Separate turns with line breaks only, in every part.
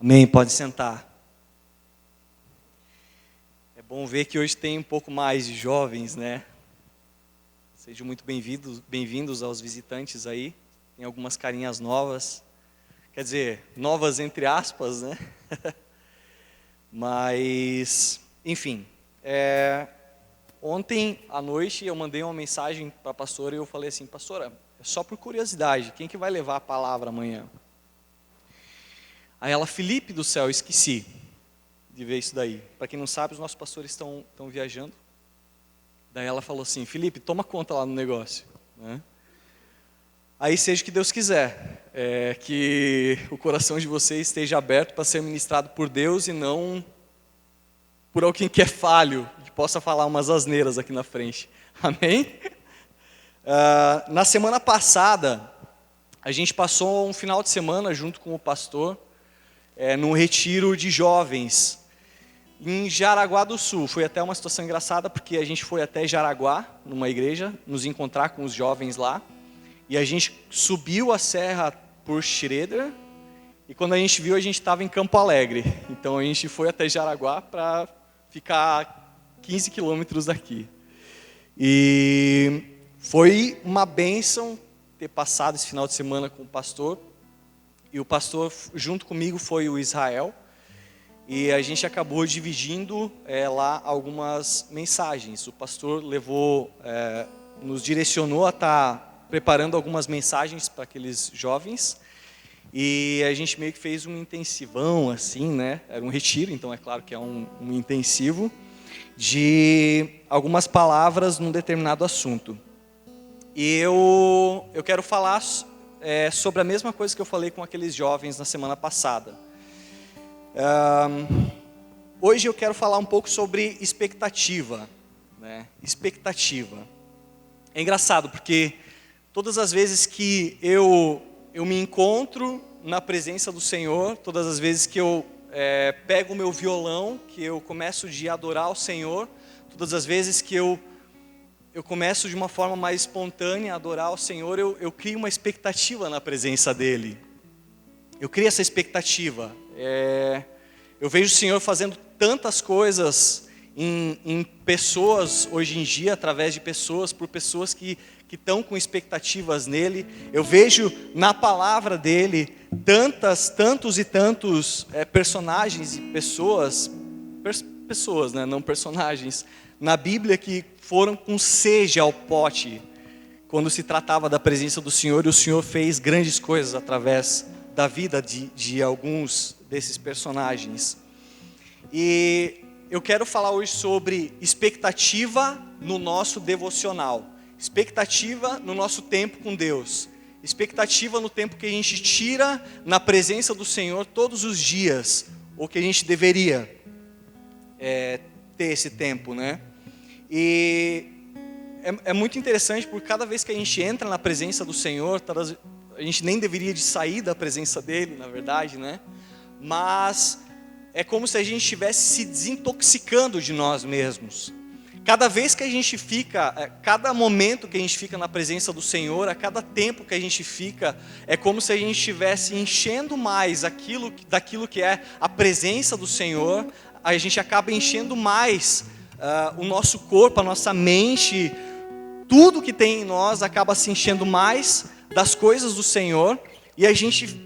Amém, pode sentar. É bom ver que hoje tem um pouco mais de jovens, né? Sejam muito bem-vindos aos visitantes aí. Tem algumas carinhas novas. Quer dizer, novas entre aspas, né? Mas, enfim. Ontem à noite eu mandei uma mensagem para a pastora e eu falei assim: pastora, é só por curiosidade, quem que vai levar a palavra amanhã? Aí ela: Felipe do céu, esqueci de ver isso daí. Para quem não sabe, os nossos pastores estão viajando. Daí ela falou assim: Felipe, toma conta lá no negócio, né? Aí seja o que Deus quiser, que o coração de vocês esteja aberto para ser ministrado por Deus e não por alguém que é falho, que possa falar umas asneiras aqui na frente. Amém? Na semana passada, a gente passou um final de semana junto com o pastor, num retiro de jovens, em Jaraguá do Sul. Foi até uma situação engraçada, porque a gente foi até Jaraguá, numa igreja, nos encontrar com os jovens lá, e a gente subiu a serra por Schroeder, e quando a gente viu, a gente estava em Campo Alegre. Então a gente foi até Jaraguá para ficar 15 quilômetros daqui. E foi uma bênção ter passado esse final de semana com o pastor. E o pastor, junto comigo, foi o Israel. E a gente acabou dividindo lá algumas mensagens. O pastor nos direcionou a estar preparando algumas mensagens para aqueles jovens. E a gente meio que fez um intensivão, assim, né? Era um retiro, então é claro que é um intensivo, de algumas palavras num determinado assunto. E eu quero falar sobre a mesma coisa que eu falei com aqueles jovens na semana passada. Hoje eu quero falar um pouco sobre expectativa, né? Expectativa. É engraçado porque todas as vezes que eu me encontro na presença do Senhor, todas as vezes que eu pego o meu violão, que eu começo de adorar o Senhor, todas as vezes que eu começo de uma forma mais espontânea a adorar o Senhor, eu crio uma expectativa na presença dEle. Eu crio essa expectativa. Eu vejo o Senhor fazendo tantas coisas em pessoas hoje em dia, através de pessoas, por pessoas que estão com expectativas nele. Eu vejo na palavra dele tantos e tantos personagens e pessoas, né, não personagens, na Bíblia que foram com sede ao pote quando se tratava da presença do Senhor, e o Senhor fez grandes coisas através da vida de alguns desses personagens. E eu quero falar hoje sobre expectativa no nosso devocional, expectativa no nosso tempo com Deus, expectativa no tempo que a gente tira na presença do Senhor todos os dias, ou que a gente deveria ter esse tempo, né? E é muito interessante, porque cada vez que a gente entra na presença do Senhor, a gente nem deveria de sair da presença dele, na verdade, né? Mas é como se a gente estivesse se desintoxicando de nós mesmos. Cada vez que a gente fica, cada momento que a gente fica na presença do Senhor, a cada tempo que a gente fica, é como se a gente estivesse enchendo mais daquilo que é a presença do Senhor. A gente acaba enchendo mais o nosso corpo, a nossa mente, tudo que tem em nós acaba se enchendo mais das coisas do Senhor, e a gente,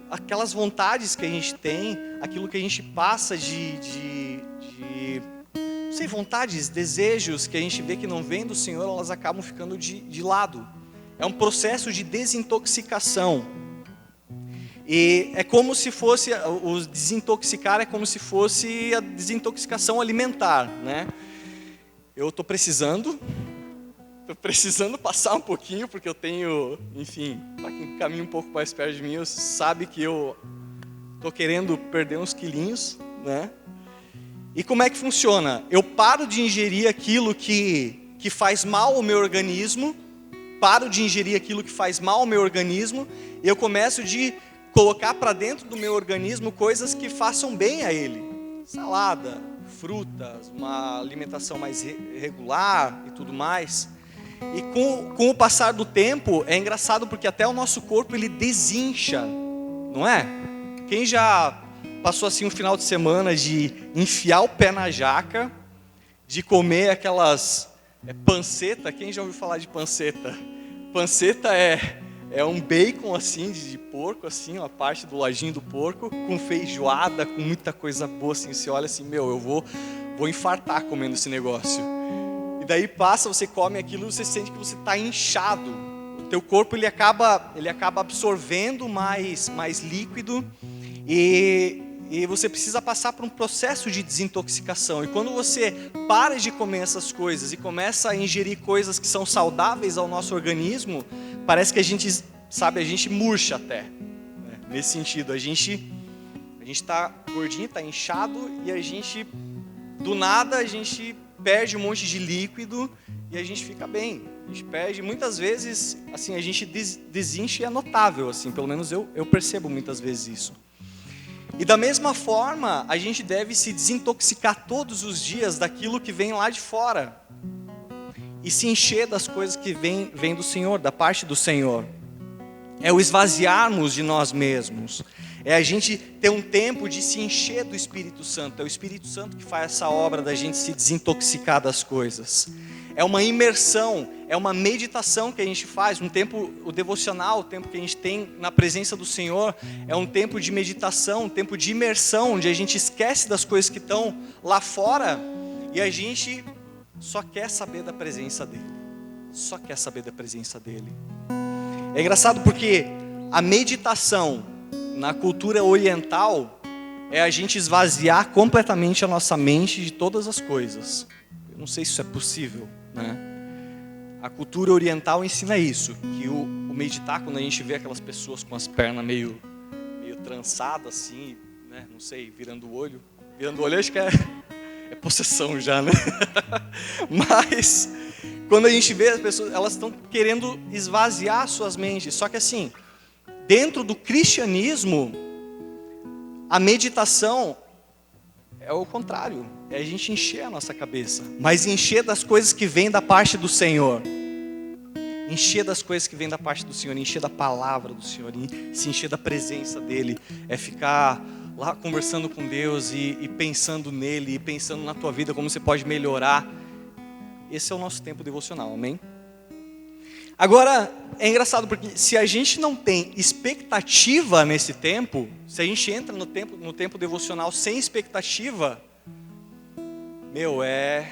aquelas vontades que a gente tem, aquilo que a gente passa não sei, vontades, desejos que a gente vê que não vem do Senhor, elas acabam ficando de lado. É um processo de desintoxicação. E é como se fosse, o desintoxicar é como se fosse a desintoxicação alimentar, né? Eu estou precisando passar um pouquinho, porque eu tenho, enfim, para quem caminha um pouco mais perto de mim, sabe que eu estou querendo perder uns quilinhos, né? E como é que funciona? Eu paro de ingerir aquilo que faz mal ao meu organismo, e eu começo de colocar para dentro do meu organismo coisas que façam bem a ele. Salada, frutas, uma alimentação mais regular e tudo mais. E com o passar do tempo, é engraçado porque até o nosso corpo ele desincha, não é? Quem já passou assim um final de semana de enfiar o pé na jaca, de comer aquelas panceta. Quem já ouviu falar de panceta? Panceta é um bacon assim de porco, assim, uma parte do ladinho do porco, com feijoada, com muita coisa boa, assim. Você olha assim, eu vou infartar comendo esse negócio. E daí passa, você come aquilo, você sente que você está inchado. O teu corpo ele acaba absorvendo mais líquido e você precisa passar por um processo de desintoxicação. E quando você para de comer essas coisas e começa a ingerir coisas que são saudáveis ao nosso organismo, parece que a gente murcha até, né? Nesse sentido, a gente está gordinho, está inchado e do nada a gente perde um monte de líquido e a gente fica bem. A gente perde, muitas vezes, assim, a gente desincha e é notável, assim, pelo menos eu percebo muitas vezes isso. E da mesma forma, a gente deve se desintoxicar todos os dias daquilo que vem lá de fora. E se encher das coisas que vem do Senhor, da parte do Senhor. É o esvaziarmos de nós mesmos. É a gente ter um tempo de se encher do Espírito Santo. É o Espírito Santo que faz essa obra da gente se desintoxicar das coisas. É uma imersão, é uma meditação que a gente faz, o devocional, o tempo que a gente tem na presença do Senhor, é um tempo de meditação, um tempo de imersão, onde a gente esquece das coisas que estão lá fora e a gente só quer saber da presença dEle. Só quer saber da presença dEle. É engraçado porque a meditação na cultura oriental é a gente esvaziar completamente a nossa mente de todas as coisas. Eu não sei se isso é possível, né? A cultura oriental ensina isso, que o meditar, quando a gente vê aquelas pessoas com as pernas meio trançadas assim, né? Não sei, virando o olho acho que é possessão já, né? Mas quando a gente vê as pessoas, elas estão querendo esvaziar suas mentes. Só que assim, dentro do cristianismo, a meditação é o contrário. É a gente encher a nossa cabeça, mas encher das coisas que vêm da parte do Senhor. Encher das coisas que vêm da parte do Senhor, encher da palavra do Senhor, se encher da presença dEle. É ficar lá conversando com Deus e pensando nele, e pensando na tua vida, como você pode melhorar. Esse é o nosso tempo devocional, amém? Agora, é engraçado porque se a gente não tem expectativa nesse tempo, se a gente entra no tempo devocional sem expectativa, é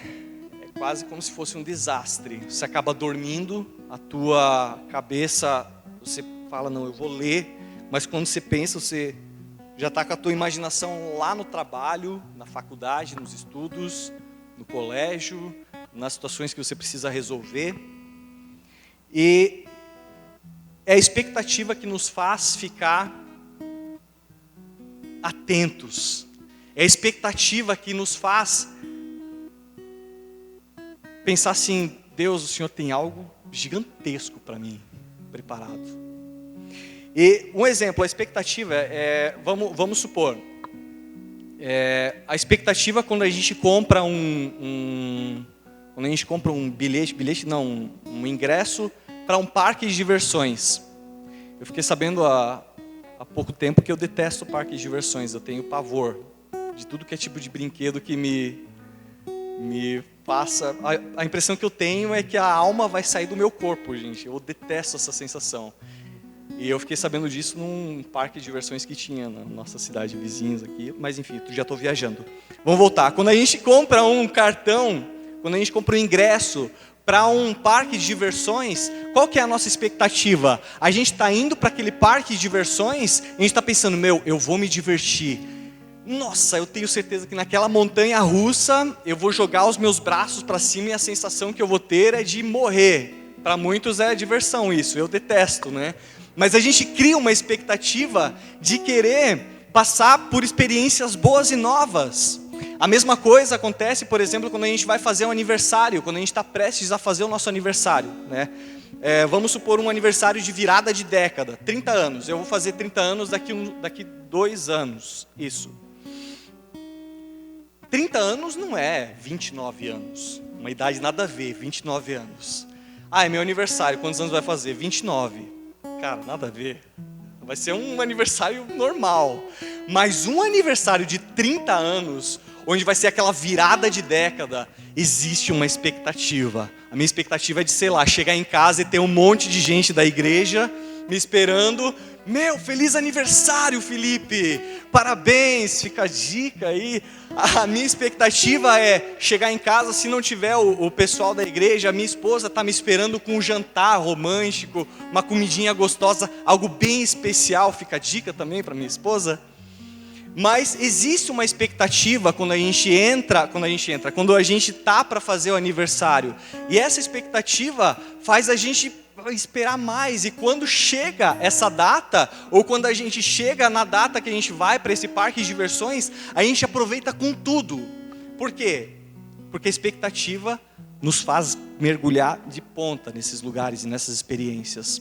quase como se fosse um desastre. Você acaba dormindo, a tua cabeça, você fala, não, eu vou ler, mas quando você pensa, você já está com a tua imaginação lá no trabalho, na faculdade, nos estudos, no colégio, nas situações que você precisa resolver. E é a expectativa que nos faz ficar atentos. É a expectativa que nos faz pensar assim, Deus, o Senhor tem algo gigantesco para mim preparado. E um exemplo, a expectativa vamos supor, a expectativa quando a gente compra um ingresso para um parque de diversões. Eu fiquei sabendo há pouco tempo que eu detesto parque de diversões. Eu tenho pavor de tudo que é tipo de brinquedo que me passa. A impressão que eu tenho é que a alma vai sair do meu corpo, gente. Eu detesto essa sensação. E eu fiquei sabendo disso num parque de diversões que tinha na nossa cidade, vizinhos aqui. Mas enfim, já estou viajando. Vamos voltar. Quando a gente compra um cartão, quando a gente compra um ingresso para um parque de diversões, qual que é a nossa expectativa? A gente está indo para aquele parque de diversões, e a gente está pensando, eu vou me divertir. Nossa, eu tenho certeza que naquela montanha russa, eu vou jogar os meus braços para cima e a sensação que eu vou ter é de morrer. Para muitos é diversão isso, eu detesto, né? Mas a gente cria uma expectativa de querer passar por experiências boas e novas. A mesma coisa acontece, por exemplo, quando a gente vai fazer um aniversário, quando a gente está prestes a fazer o nosso aniversário, né? Vamos supor um aniversário de virada de década, 30 anos. Eu vou fazer 30 anos daqui 2 anos, isso. 30 anos não é 29 anos, uma idade nada a ver, 29 anos. É meu aniversário, quantos anos vai fazer? 29. Cara, nada a ver. Vai ser um aniversário normal. Mas um aniversário de 30 anos, onde vai ser aquela virada de década, existe uma expectativa. A minha expectativa é de, sei lá, chegar em casa e ter um monte de gente da igreja me esperando. Meu, feliz aniversário, Felipe! Parabéns, fica a dica aí. A minha expectativa é chegar em casa, se não tiver o pessoal da igreja, a minha esposa está me esperando com um jantar romântico, uma comidinha gostosa, algo bem especial. Fica a dica também para minha esposa. Mas existe uma expectativa quando a gente está para fazer o aniversário. E essa expectativa faz a gente esperar mais. E quando chega essa data, ou quando a gente chega na data que a gente vai para esse parque de diversões, a gente aproveita com tudo. Por quê? Porque a expectativa nos faz mergulhar de ponta nesses lugares e nessas experiências.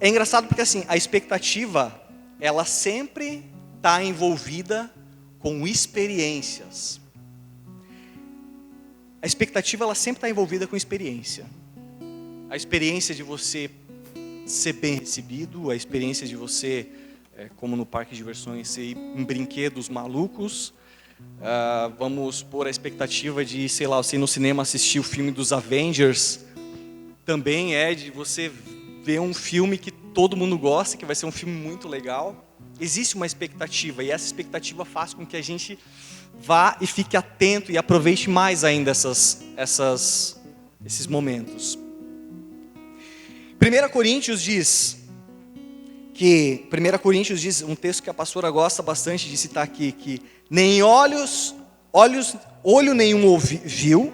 É engraçado porque assim, a expectativa, ela sempre está envolvida com experiências. A expectativa, ela sempre está envolvida com experiência. A experiência de você ser bem recebido, a experiência de você, como no parque de diversões, ser em brinquedos malucos. Vamos pôr a expectativa de, sei lá, você ir no cinema assistir o filme dos Avengers. Também é de você ver um filme que todo mundo gosta, que vai ser um filme muito legal. Existe uma expectativa, e essa expectativa faz com que a gente vá e fique atento e aproveite mais ainda esses momentos. 1 Coríntios diz, um texto que a pastora gosta bastante de citar aqui, que nem olho nenhum viu,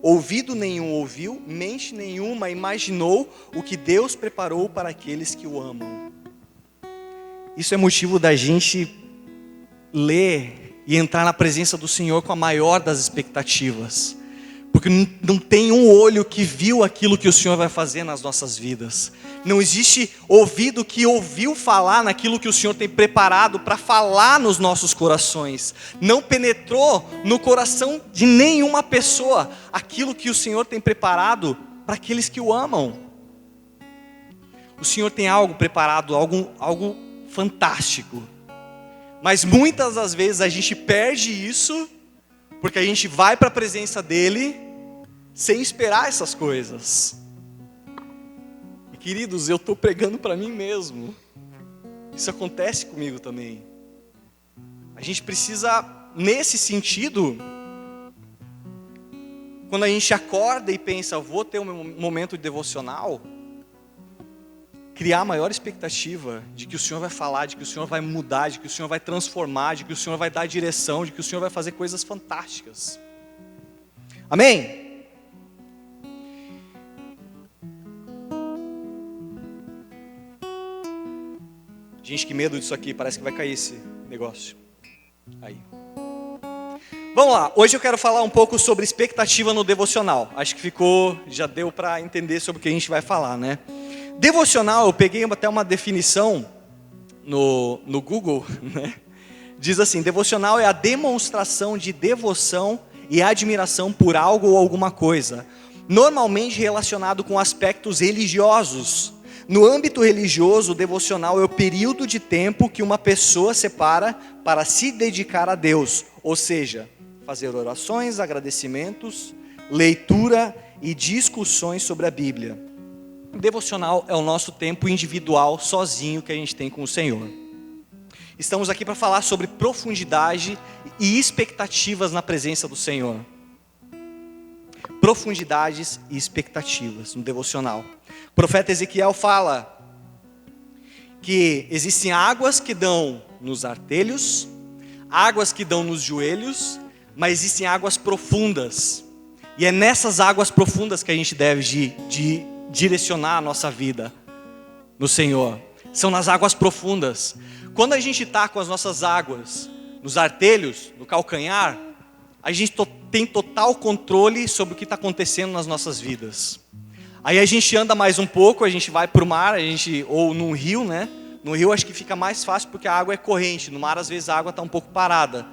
ouvido nenhum ouviu, mente nenhuma imaginou o que Deus preparou para aqueles que o amam. Isso é motivo da gente ler e entrar na presença do Senhor com a maior das expectativas. Porque não tem um olho que viu aquilo que o Senhor vai fazer nas nossas vidas. Não existe ouvido que ouviu falar naquilo que o Senhor tem preparado para falar nos nossos corações. Não penetrou no coração de nenhuma pessoa aquilo que o Senhor tem preparado para aqueles que o amam. O Senhor tem algo preparado, algo fantástico. Mas muitas das vezes a gente perde isso, porque a gente vai para a presença dEle sem esperar essas coisas. E queridos, eu estou pregando para mim mesmo. Isso acontece comigo também. A gente precisa, nesse sentido, quando a gente acorda e pensa, vou ter um momento de devocional, criar a maior expectativa de que o Senhor vai falar, de que o Senhor vai mudar, de que o Senhor vai transformar, de que o Senhor vai dar direção, de que o Senhor vai fazer coisas fantásticas. Amém? Gente, que medo disso aqui, parece que vai cair esse negócio. Aí. Vamos lá, hoje eu quero falar um pouco sobre expectativa no devocional. Acho que já deu para entender sobre o que a gente vai falar, né? Devocional, eu peguei até uma definição no Google, né? Diz assim, devocional é a demonstração de devoção e admiração por algo ou alguma coisa, normalmente relacionado com aspectos religiosos. No âmbito religioso, o devocional é o período de tempo que uma pessoa separa para se dedicar a Deus, ou seja, fazer orações, agradecimentos, leitura e discussões sobre a Bíblia. Devocional é o nosso tempo individual, sozinho, que a gente tem com o Senhor. Estamos aqui para falar sobre profundidade e expectativas na presença do Senhor. Profundidades e expectativas no devocional. O profeta Ezequiel fala que existem águas que dão nos artelhos, águas que dão nos joelhos, mas existem águas profundas. E é nessas águas profundas que a gente deve direcionar a nossa vida no Senhor. São nas águas profundas. Quando a gente está com as nossas águas nos artelhos, no calcanhar, a gente tem total controle sobre o que está acontecendo nas nossas vidas. Aí a gente anda mais um pouco, a gente vai para o mar, ou num rio, né? No rio acho que fica mais fácil porque a água é corrente. No mar às vezes a água está um pouco parada.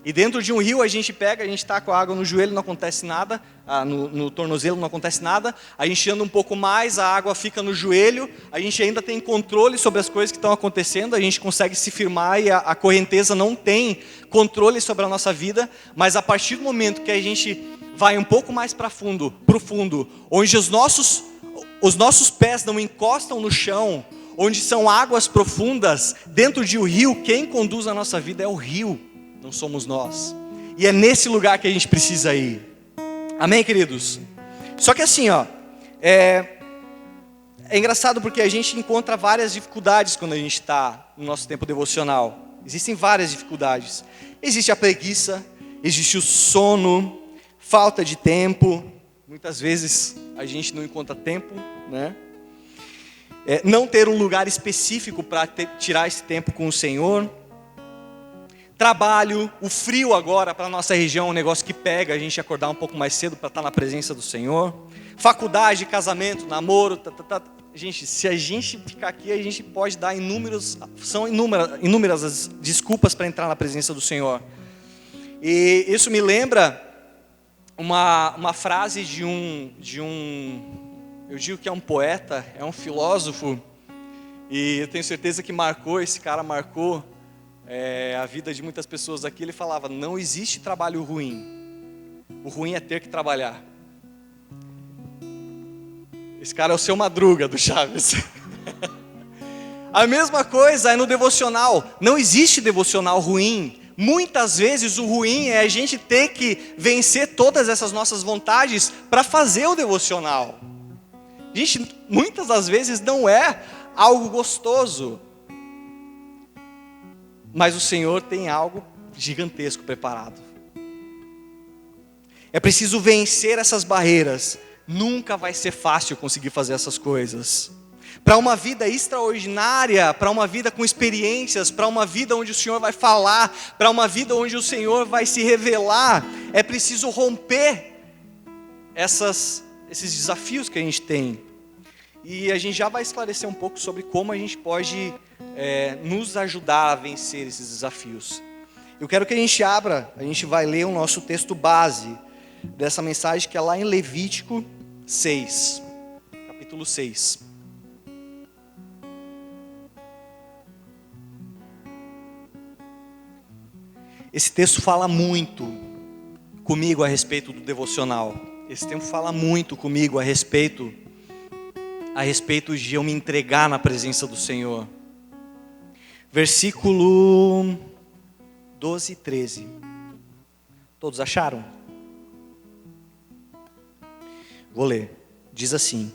E dentro de um rio a gente está com a água no joelho, não acontece nada, no tornozelo não acontece nada. A gente anda um pouco mais, a água fica no joelho, a gente ainda tem controle sobre as coisas que estão acontecendo, a gente consegue se firmar e a correnteza não tem controle sobre a nossa vida. Mas a partir do momento que a gente vai um pouco mais para o fundo, onde os nossos pés não encostam no chão, onde são águas profundas, dentro de um rio, quem conduz a nossa vida é o rio. Não somos nós. E é nesse lugar que a gente precisa ir. Amém, queridos? Só que assim, é engraçado porque a gente encontra várias dificuldades quando a gente está no nosso tempo devocional. Existem várias dificuldades. Existe a preguiça, existe o sono, falta de tempo. Muitas vezes a gente não encontra tempo, né? Não ter um lugar específico para tirar esse tempo com o Senhor. Trabalho, o frio agora para a nossa região é um negócio que pega a gente acordar um pouco mais cedo para estar na presença do Senhor. Faculdade, casamento, namoro, Gente, se a gente ficar aqui, a gente pode dar inúmeras as desculpas para entrar na presença do Senhor. E isso me lembra uma frase de um, eu digo que é um poeta, é um filósofo, e eu tenho certeza que esse cara marcou a vida de muitas pessoas aqui. Ele falava: não existe trabalho ruim, o ruim é ter que trabalhar. Esse cara é o Seu Madruga do Chaves. A mesma coisa é no devocional. Não existe devocional ruim. Muitas vezes o ruim é a gente ter que vencer todas essas nossas vontades para fazer o devocional. Gente, muitas das vezes não é algo gostoso, mas o Senhor tem algo gigantesco preparado. É preciso vencer essas barreiras. Nunca vai ser fácil conseguir fazer essas coisas. Para uma vida extraordinária, para uma vida com experiências, para uma vida onde o Senhor vai falar, para uma vida onde o Senhor vai se revelar, é preciso romper esses desafios que a gente tem. E a gente já vai esclarecer um pouco sobre como a gente pode nos ajudar a vencer esses desafios. Eu quero que a gente vai ler o nosso texto base dessa mensagem, que é lá em Levítico 6, capítulo 6. Esse texto fala muito comigo a respeito do devocional. Esse texto fala muito comigo a respeito de eu me entregar na presença do Senhor. Versículo 12 e 13. Todos acharam? Vou ler. Diz assim: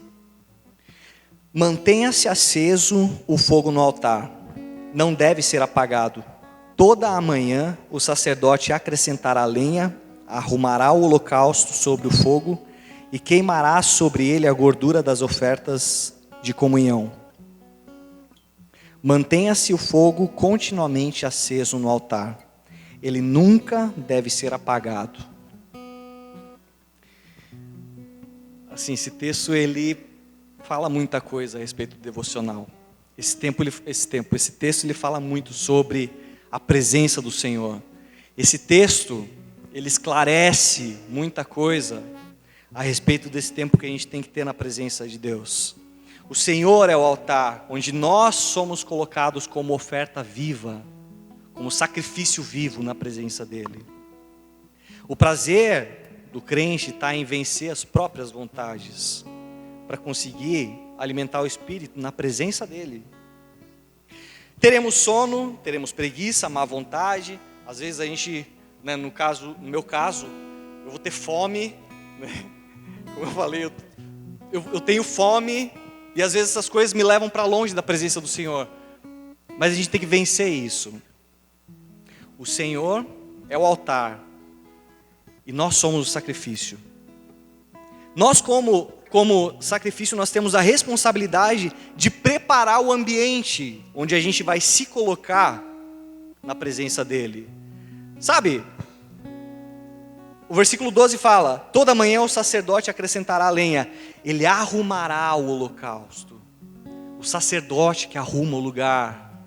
mantenha-se aceso o fogo no altar, não deve ser apagado. Toda a manhã o sacerdote acrescentará lenha, arrumará o holocausto sobre o fogo e queimará sobre ele a gordura das ofertas de comunhão. Mantenha-se o fogo continuamente aceso no altar, ele nunca deve ser apagado. Assim, esse texto ele fala muita coisa a respeito do devocional. Esse texto ele fala muito sobre a presença do Senhor. Esse texto ele esclarece muita coisa a respeito desse tempo que a gente tem que ter na presença de Deus. O Senhor é o altar onde nós somos colocados como oferta viva, como sacrifício vivo na presença dEle. O prazer do crente está em vencer as próprias vontades, para conseguir alimentar o Espírito na presença dEle. Teremos sono, teremos preguiça, má vontade. Às vezes a gente, no meu caso, eu vou ter fome, né? Como eu falei, eu tenho fome, e às vezes essas coisas me levam para longe da presença do Senhor. Mas a gente tem que vencer isso. O Senhor é o altar, e nós somos o sacrifício. Nós como sacrifício, nós temos a responsabilidade de preparar o ambiente onde a gente vai se colocar na presença dEle. Sabe, o versículo 12 fala: toda manhã o sacerdote acrescentará lenha, ele arrumará o holocausto. O sacerdote que arruma o lugar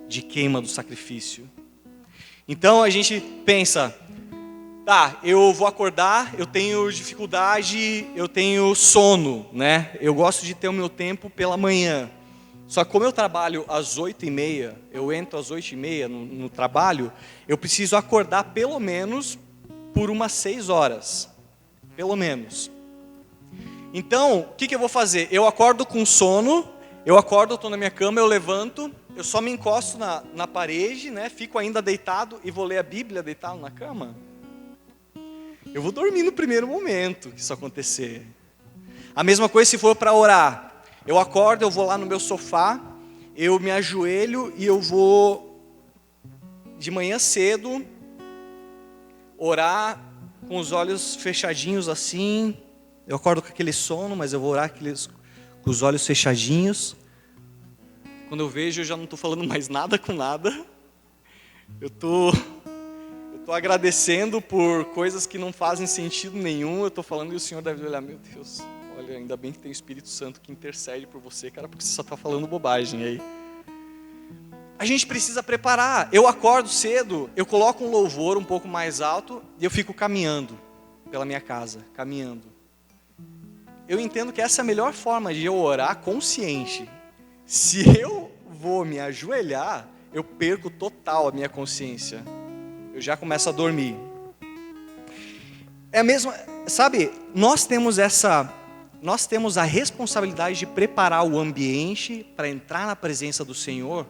de queima do sacrifício. Então a gente pensa, tá, eu vou acordar, eu tenho dificuldade, eu tenho sono, né? Eu gosto de ter o meu tempo pela manhã. Só que como eu trabalho às 8h30, eu entro às 8h30 no trabalho, eu preciso acordar pelo menos por umas 6 horas. Pelo menos. Então, o que eu vou fazer? Eu acordo com sono, eu estou na minha cama, eu levanto, eu só me encosto na parede, né? Fico ainda deitado e vou ler a Bíblia deitado na cama. Eu vou dormir no primeiro momento que isso acontecer. A mesma coisa se for para orar. Eu acordo, eu vou lá no meu sofá, eu me ajoelho e eu vou, de manhã cedo, orar com os olhos fechadinhos assim. Eu acordo com aquele sono, mas eu vou orar com os olhos fechadinhos. Quando eu vejo, eu já não estou falando mais nada com nada. Eu estou agradecendo por coisas que não fazem sentido nenhum. Eu estou falando e o Senhor deve olhar, meu Deus, olha, ainda bem que tem o Espírito Santo que intercede por você, cara, porque você só está falando bobagem aí. A gente precisa preparar. Eu acordo cedo, eu coloco um louvor um pouco mais alto e eu fico caminhando pela minha casa, caminhando. Eu entendo que essa é a melhor forma de eu orar consciente. Se eu vou me ajoelhar, eu perco total a minha consciência. Eu já começo a dormir. É a mesma, sabe, nós temos a responsabilidade de preparar o ambiente para entrar na presença do Senhor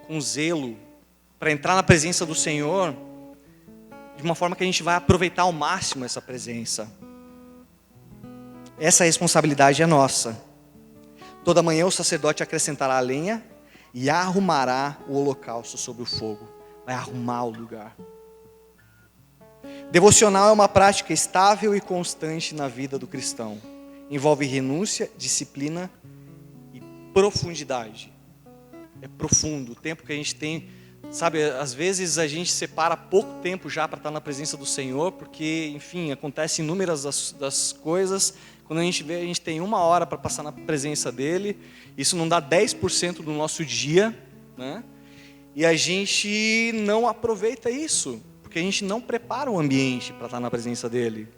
com zelo, para entrar na presença do Senhor de uma forma que a gente vai aproveitar ao máximo essa presença. Essa responsabilidade é nossa. Toda manhã o sacerdote acrescentará a lenha e arrumará o holocausto sobre o fogo. Vai arrumar o lugar. Devocional é uma prática estável e constante na vida do cristão. Envolve renúncia, disciplina e profundidade. É profundo. O tempo que a gente tem, sabe, às vezes a gente separa pouco tempo já para estar na presença do Senhor, porque, enfim, acontecem inúmeras das coisas. Quando a gente vê, a gente tem 1 hora para passar na presença dEle. Isso não dá 10% do nosso dia, né? E a gente não aproveita isso, porque a gente não prepara o ambiente para estar na presença dEle.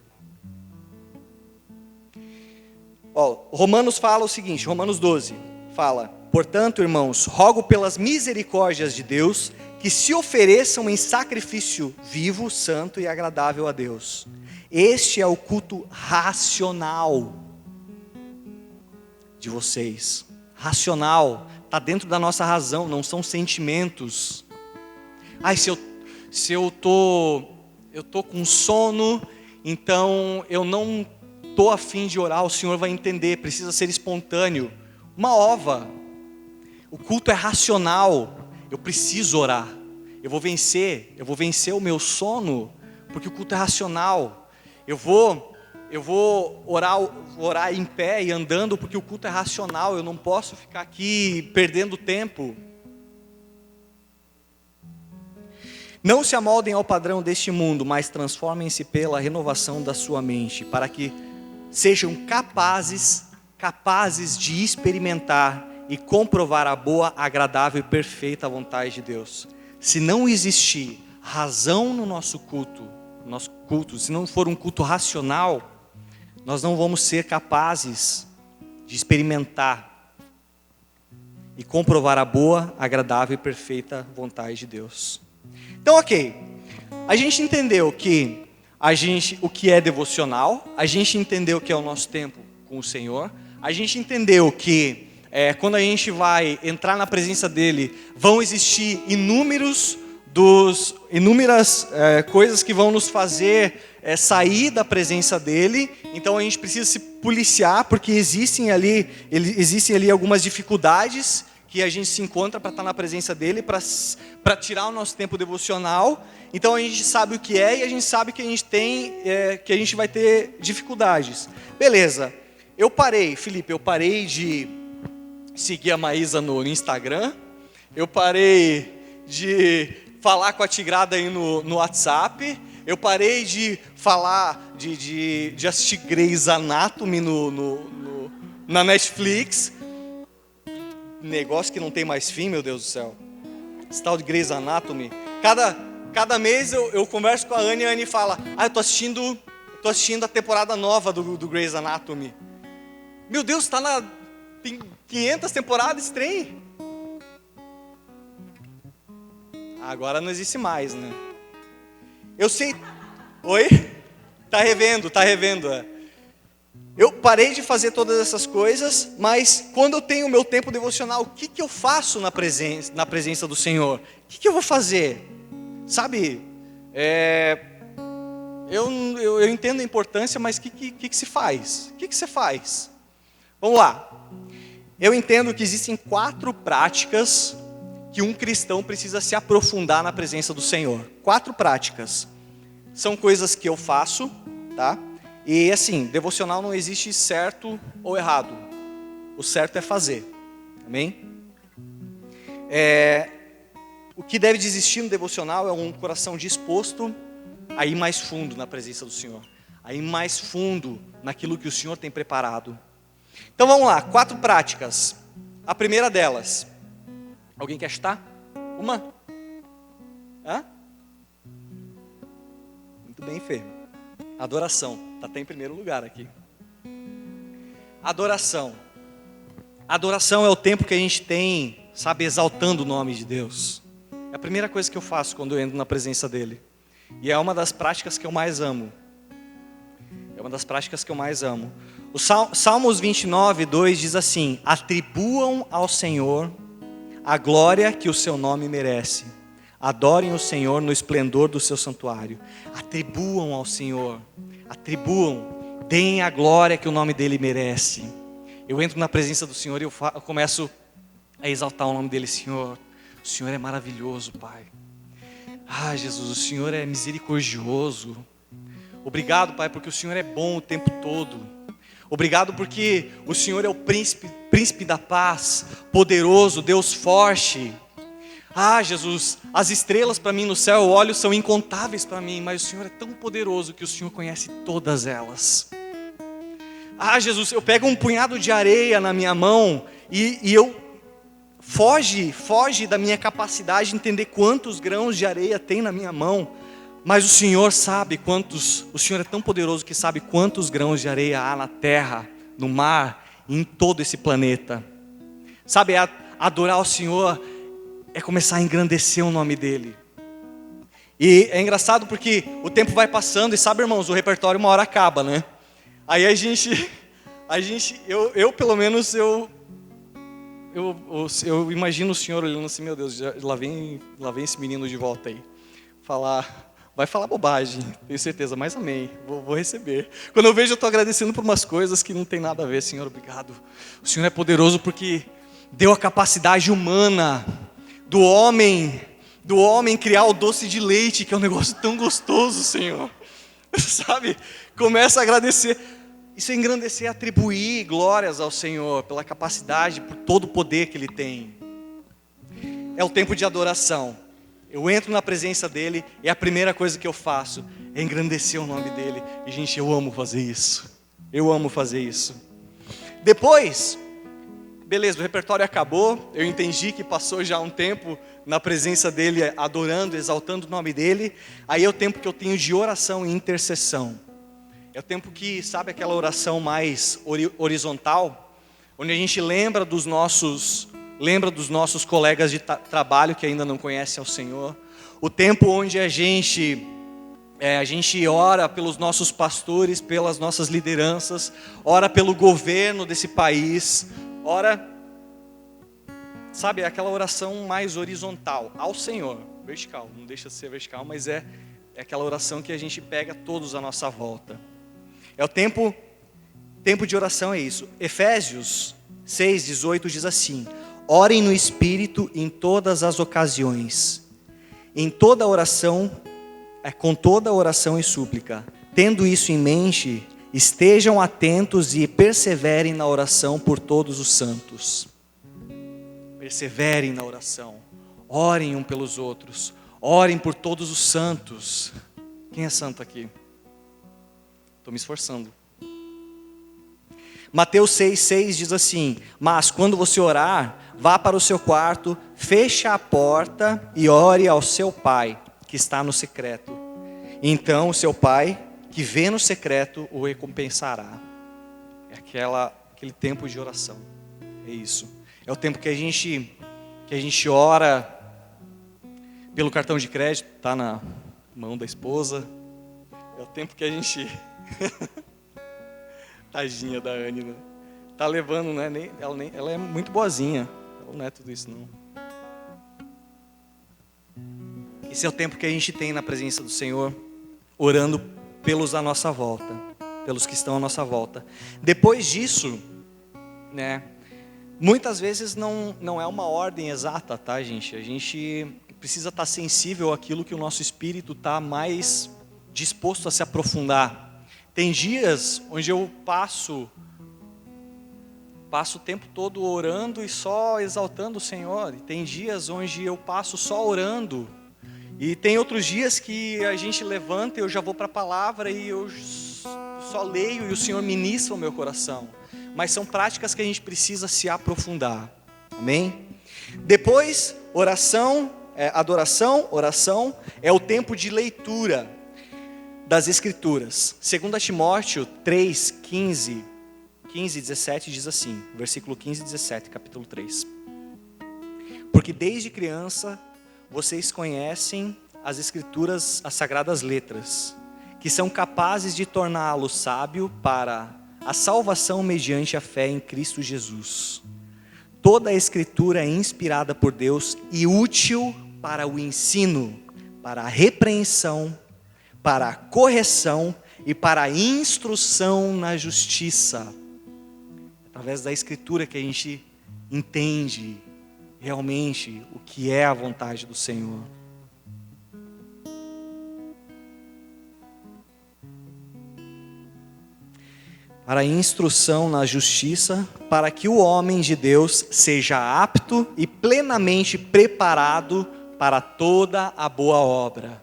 Romanos fala o seguinte, Romanos 12, fala: portanto, irmãos, rogo pelas misericórdias de Deus, que se ofereçam em sacrifício vivo, santo e agradável a Deus. Este é o culto racional de vocês. Racional, está dentro da nossa razão, não são sentimentos. Se eu tô com sono, então eu não tô a fim de orar, o Senhor vai entender, precisa ser espontâneo. Uma ova. O culto é racional. Eu preciso orar. Eu vou vencer o meu sono, porque o culto é racional. Eu vou orar em pé e andando, porque o culto é racional. Eu não posso ficar aqui perdendo tempo. Não se amoldem ao padrão deste mundo, mas transformem-se pela renovação da sua mente, para que sejam capazes de experimentar e comprovar a boa, agradável e perfeita vontade de Deus. Se não existir razão no nosso culto, se não for um culto racional, nós não vamos ser capazes de experimentar e comprovar a boa, agradável e perfeita vontade de Deus. Então, ok, a gente entendeu o que é devocional, a gente entendeu o que é o nosso tempo com o Senhor, a gente entendeu que quando a gente vai entrar na presença dEle, vão existir inúmeras coisas que vão nos fazer sair da presença dEle. Então a gente precisa se policiar, porque existem ali algumas dificuldades que a gente se encontra para estar na presença dEle, para tirar o nosso tempo devocional. Então a gente sabe o que é e a gente sabe que a gente vai ter dificuldades. Beleza, Felipe, eu parei de seguir a Maísa no Instagram, eu parei de falar com a Tigrada aí no WhatsApp, eu parei de falar, de assistir Grey's Anatomy na Netflix, negócio que não tem mais fim, meu Deus do céu, esse tal de Grey's Anatomy, Cada mês eu converso com a Anne e a Anne fala: eu tô assistindo a temporada nova do Grey's Anatomy. Meu Deus, tem 500 temporadas esse trem? Agora não existe mais, né? Eu sei... Oi? Tá revendo. Eu parei de fazer todas essas coisas, mas quando eu tenho o meu tempo devocional, o que eu faço na presença do Senhor? O que eu vou fazer? Sabe, eu entendo a importância, mas o que se faz? O que você faz? Vamos lá. Eu entendo que existem 4 práticas que um cristão precisa se aprofundar na presença do Senhor. 4 práticas. São coisas que eu faço, tá? E assim, devocional não existe certo ou errado. O certo é fazer. Amém? O que deve de existir no devocional é um coração disposto a ir mais fundo na presença do Senhor. A ir mais fundo naquilo que o Senhor tem preparado. Então vamos lá, 4 práticas. A primeira delas. Alguém quer chutar? Uma? Hã? Muito bem, Fê. Adoração. Está até em primeiro lugar aqui. Adoração. Adoração é o tempo que a gente tem, sabe, exaltando o nome de Deus. É a primeira coisa que eu faço quando eu entro na presença dEle. E é uma das práticas que eu mais amo. O Salmos 29:2 diz assim: atribuam ao Senhor a glória que o seu nome merece. Adorem o Senhor no esplendor do seu santuário. Atribuam ao Senhor. Deem a glória que o nome dele merece. Eu entro na presença do Senhor e eu começo a exaltar o nome dele. Senhor, o Senhor é maravilhoso, Pai. Jesus, o Senhor é misericordioso. Obrigado, Pai, porque o Senhor é bom o tempo todo. Obrigado porque o Senhor é o príncipe da paz, poderoso, Deus forte. Jesus, as estrelas para mim no céu, eu olho, são incontáveis para mim, mas o Senhor é tão poderoso que o Senhor conhece todas elas. Jesus, eu pego um punhado de areia na minha mão e eu foge da minha capacidade de entender quantos grãos de areia tem na minha mão, mas o Senhor sabe o Senhor é tão poderoso que sabe quantos grãos de areia há na terra, no mar, em todo esse planeta. Sabe, adorar o Senhor é começar a engrandecer o nome dEle. E é engraçado porque o tempo vai passando e sabe, irmãos, o repertório uma hora acaba, né? Aí eu pelo menos, eu imagino o Senhor olhando assim: meu Deus, lá vem esse menino de volta aí. Vai falar bobagem, tenho certeza, mas amém, vou receber. Quando eu vejo, eu estou agradecendo por umas coisas que não tem nada a ver. Senhor, obrigado. O Senhor é poderoso porque deu a capacidade humana do homem criar o doce de leite, que é um negócio tão gostoso, Senhor. Sabe? Começa a agradecer. Isso é engrandecer, atribuir glórias ao Senhor pela capacidade, por todo o poder que Ele tem. É o tempo de adoração. Eu entro na presença dEle e a primeira coisa que eu faço é engrandecer o nome dEle. E gente, eu amo fazer isso. Depois, beleza, o repertório acabou. Eu entendi que passou já um tempo na presença dEle, adorando, exaltando o nome dEle. Aí é o tempo que eu tenho de oração e intercessão. É o tempo que, sabe, aquela oração mais horizontal, onde a gente lembra dos nossos colegas de trabalho que ainda não conhecem ao Senhor. O tempo onde a gente ora pelos nossos pastores, pelas nossas lideranças, ora pelo governo desse país, ora, sabe, aquela oração mais horizontal ao Senhor, vertical, não deixa de ser vertical, mas é aquela oração que a gente pega todos à nossa volta. É o tempo de oração, é isso. Efésios 6:18 diz assim: orem no Espírito em todas as ocasiões, com toda oração e súplica. Tendo isso em mente, estejam atentos e perseverem na oração por todos os santos. Perseverem na oração, orem um pelos outros, orem por todos os santos. Quem é santo aqui? Estou me esforçando. Mateus 6,6 diz assim: mas quando você orar, vá para o seu quarto, feche a porta e ore ao seu pai, que está no secreto. Então o seu pai, que vê no secreto, o recompensará. É aquele tempo de oração. É isso. É o tempo que a gente ora pelo cartão de crédito, está na mão da esposa. É o tempo que a gente... Tadinha da Anne, né? Tá levando, né? Ela é muito boazinha. Ela não é tudo isso, não. Esse é o tempo que a gente tem na presença do Senhor, orando pelos à nossa volta, pelos que estão à nossa volta. Depois disso, né? Muitas vezes não é uma ordem exata, tá, gente? A gente precisa estar sensível àquilo que o nosso espírito está mais disposto a se aprofundar. Tem dias onde eu passo o tempo todo orando e só exaltando o Senhor. E tem dias onde eu passo só orando. E tem outros dias que a gente levanta e eu já vou para a palavra e eu só leio e o Senhor ministra o meu coração. Mas são práticas que a gente precisa se aprofundar. Amém? Depois, adoração, oração, é o tempo de leitura das Escrituras. 2 Timóteo 3, 15 e 17 diz assim, versículo 15 e 17, capítulo 3. Porque desde criança vocês conhecem as Escrituras, as sagradas letras, que são capazes de torná-lo sábio para a salvação mediante a fé em Cristo Jesus. Toda a Escritura é inspirada por Deus e útil para o ensino, para a repreensão, para a correção e para a instrução na justiça. Através da Escritura que a gente entende realmente o que é a vontade do Senhor. Para a instrução na justiça, para que o homem de Deus seja apto e plenamente preparado para toda a boa obra.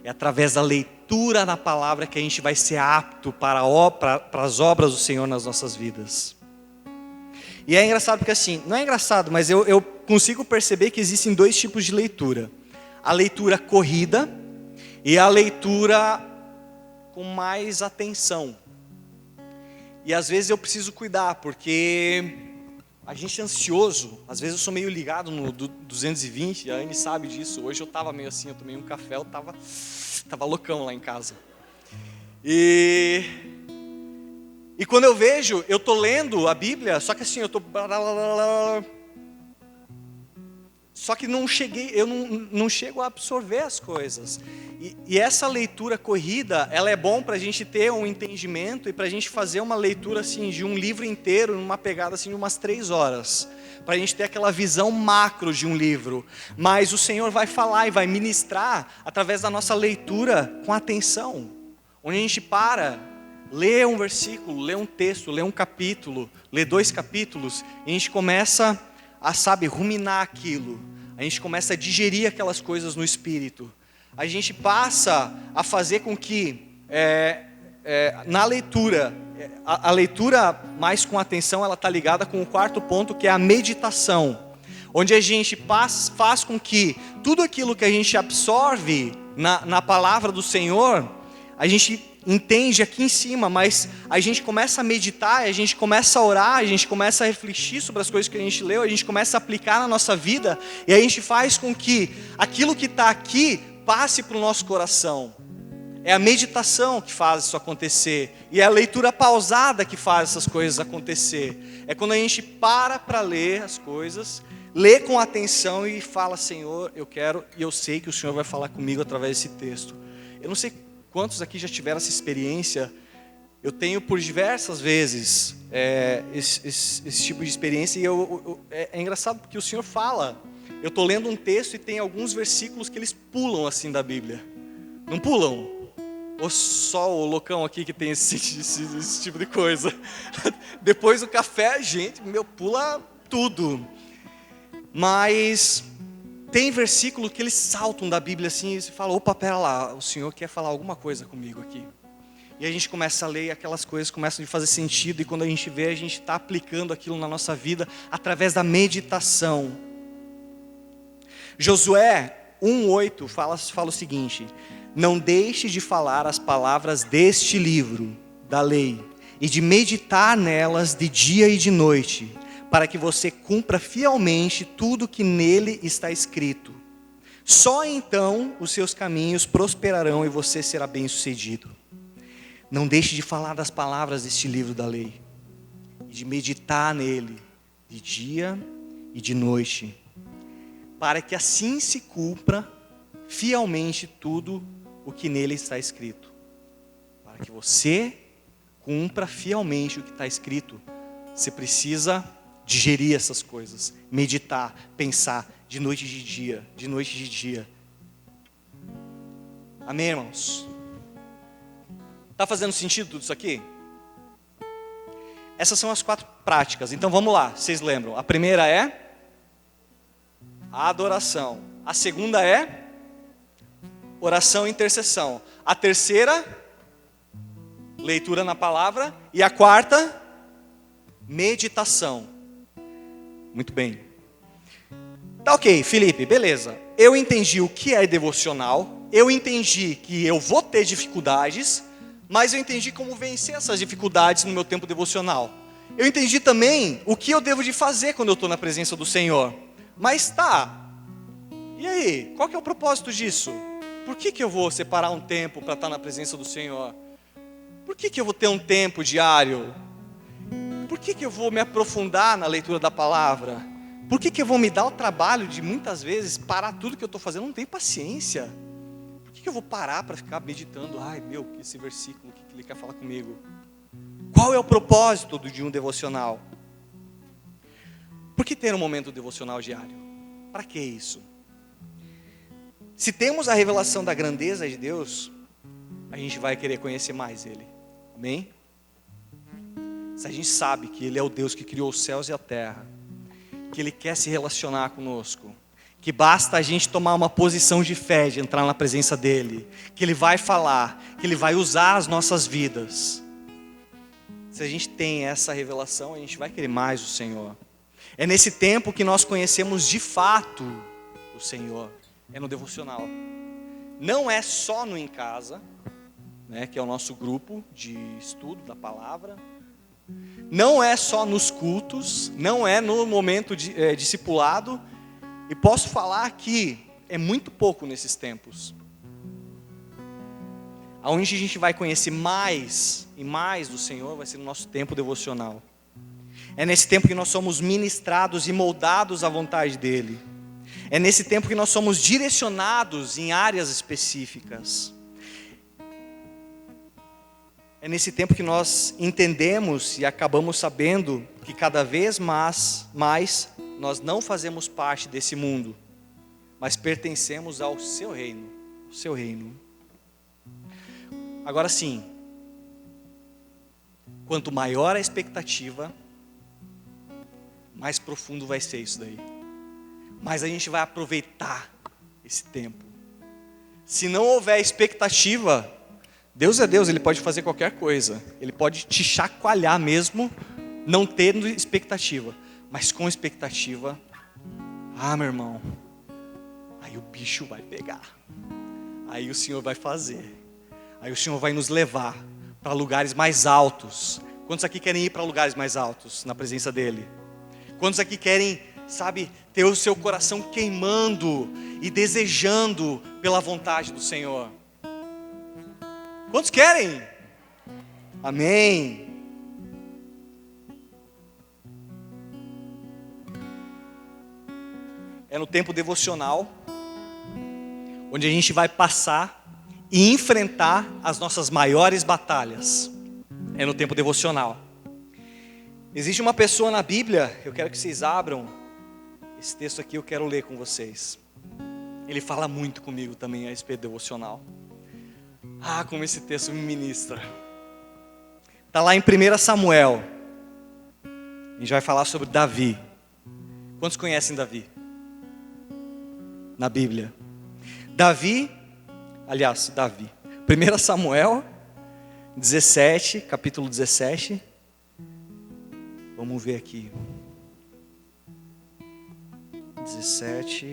É através da leitura na palavra que a gente vai ser apto para as obras do Senhor nas nossas vidas. E é engraçado porque assim, não é engraçado, mas eu consigo perceber que existem dois tipos de leitura. A leitura corrida e a leitura com mais atenção. E às vezes eu preciso cuidar, porque a gente é ansioso. Às vezes eu sou meio ligado no 220, a Anne sabe disso. Hoje eu estava meio assim, eu tomei um café, eu tava loucão lá em casa. E quando eu vejo, eu tô lendo a Bíblia, só que assim, eu tô... Só que eu não chego a absorver as coisas. E essa leitura corrida, ela é bom para a gente ter um entendimento e para a gente fazer uma leitura assim, de um livro inteiro, numa pegada assim, de umas 3 horas. Para a gente ter aquela visão macro de um livro. Mas o Senhor vai falar e vai ministrar através da nossa leitura com atenção. Onde a gente lê um versículo, lê um texto, lê um capítulo, lê 2 capítulos, e a gente começa a, ruminar aquilo. A gente começa a digerir aquelas coisas no espírito. A gente passa a fazer com que, na leitura, a leitura mais com atenção, ela está ligada com o 4º ponto, que é a meditação. Onde a gente faz com que tudo aquilo que a gente absorve na palavra do Senhor, a gente entende aqui em cima, mas a gente começa a meditar, a gente começa a orar, a gente começa a refletir sobre as coisas que a gente leu, a gente começa a aplicar na nossa vida, e a gente faz com que aquilo que está aqui passe para o nosso coração. É a meditação que faz isso acontecer, e é a leitura pausada que faz essas coisas acontecer. É quando a gente para ler as coisas, lê com atenção e fala: Senhor, eu quero, e eu sei que o Senhor vai falar comigo através desse texto. Eu não sei quantos aqui já tiveram essa experiência. Eu tenho por diversas vezes esse tipo de experiência, e é engraçado porque o Senhor fala. Eu estou lendo um texto e tem alguns versículos que eles pulam assim da Bíblia. Não pulam? Ou só o loucão aqui que tem esse tipo de coisa? Depois do café, gente, pula tudo. Mas tem versículo que eles saltam da Bíblia assim e você fala: opa, pera lá, o Senhor quer falar alguma coisa comigo aqui. E a gente começa a ler e aquelas coisas começam a fazer sentido. E quando a gente vê, a gente está aplicando aquilo na nossa vida através da meditação. Josué 1:8 fala o seguinte: não deixe de falar as palavras deste livro da lei e de meditar nelas de dia e de noite, para que você cumpra fielmente tudo que nele está escrito. Só então os seus caminhos prosperarão e você será bem-sucedido. Não deixe de falar das palavras deste livro da lei e de meditar nele de dia e de noite, para que assim se cumpra fielmente tudo o que nele está escrito. Para que você cumpra fielmente o que está escrito, você precisa digerir essas coisas, meditar, pensar, de noite e de dia, de noite e de dia. Amém, irmãos? Está fazendo sentido tudo isso aqui? Essas são as 4 práticas, então vamos lá, vocês lembram? A primeira é a adoração. A segunda é oração e intercessão. A terceira, leitura na palavra. E a quarta, meditação. Muito bem. Tá ok, Felipe, beleza. Eu entendi o que é devocional. Eu entendi que eu vou ter dificuldades, mas eu entendi como vencer essas dificuldades no meu tempo devocional. Eu entendi também o que eu devo de fazer quando eu estou na presença do Senhor. Mas tá, e aí, qual que é o propósito disso? Por que eu vou separar um tempo para estar na presença do Senhor? Por que eu vou ter um tempo diário? Por que eu vou me aprofundar na leitura da palavra? Por que eu vou me dar o trabalho de muitas vezes parar tudo que eu estou fazendo? Eu não tenho paciência. Por que eu vou parar para ficar meditando? Ai meu, esse versículo, o que ele quer falar comigo? Qual é o propósito de um devocional? Por que ter um momento devocional diário? Para que isso? Se temos a revelação da grandeza de Deus, a gente vai querer conhecer mais Ele. Amém? Se a gente sabe que Ele é o Deus que criou os céus e a terra, que Ele quer se relacionar conosco, que basta a gente tomar uma posição de fé, de entrar na presença dEle, que Ele vai falar, que Ele vai usar as nossas vidas. Se a gente tem essa revelação, a gente vai querer mais o Senhor. É nesse tempo que nós conhecemos de fato o Senhor. É no devocional. Não é só no Em Casa, né, que é o nosso grupo de estudo da palavra. Não é só nos cultos. Não é no momento de discipulado. E posso falar que é muito pouco nesses tempos. Onde a gente vai conhecer mais e mais do Senhor vai ser no nosso tempo devocional. É nesse tempo que nós somos ministrados e moldados à vontade dEle. É nesse tempo que nós somos direcionados em áreas específicas. É nesse tempo que nós entendemos e acabamos sabendo que cada vez mais nós não fazemos parte desse mundo, mas pertencemos ao seu reino. O seu reino. Agora sim, quanto maior a expectativa, mais profundo vai ser isso daí. Mas a gente vai aproveitar esse tempo. Se não houver expectativa, Deus é Deus, Ele pode fazer qualquer coisa. Ele pode te chacoalhar mesmo, não tendo expectativa. Mas com expectativa, meu irmão, aí o bicho vai pegar. Aí o Senhor vai fazer. Aí o Senhor vai nos levar para lugares mais altos. Quantos aqui querem ir para lugares mais altos na presença dEle? Quantos aqui querem, ter o seu coração queimando e desejando pela vontade do Senhor? Quantos querem? Amém. É no tempo devocional, onde a gente vai passar e enfrentar as nossas maiores batalhas. É no tempo devocional. Existe uma pessoa na Bíblia, eu quero que vocês abram esse texto aqui, eu quero ler com vocês. Ele fala muito comigo também a respeito devocional. Como esse texto me ministra. Está lá em 1 Samuel. A gente vai falar sobre Davi. Quantos conhecem Davi? Na Bíblia. Davi. 1 Samuel, 17, capítulo 17. Vamos ver aqui. 17.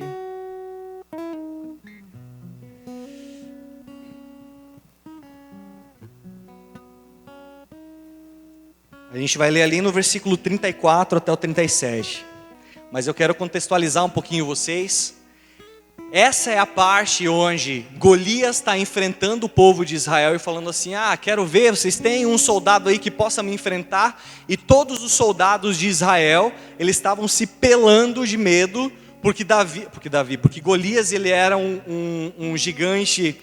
A gente vai ler ali no versículo 34 até o 37. Mas eu quero contextualizar um pouquinho vocês. Essa é a parte onde Golias está enfrentando o povo de Israel e falando assim: quero ver, vocês têm um soldado aí que possa me enfrentar? E todos os soldados de Israel, eles estavam se pelando de medo, porque Golias, ele era um gigante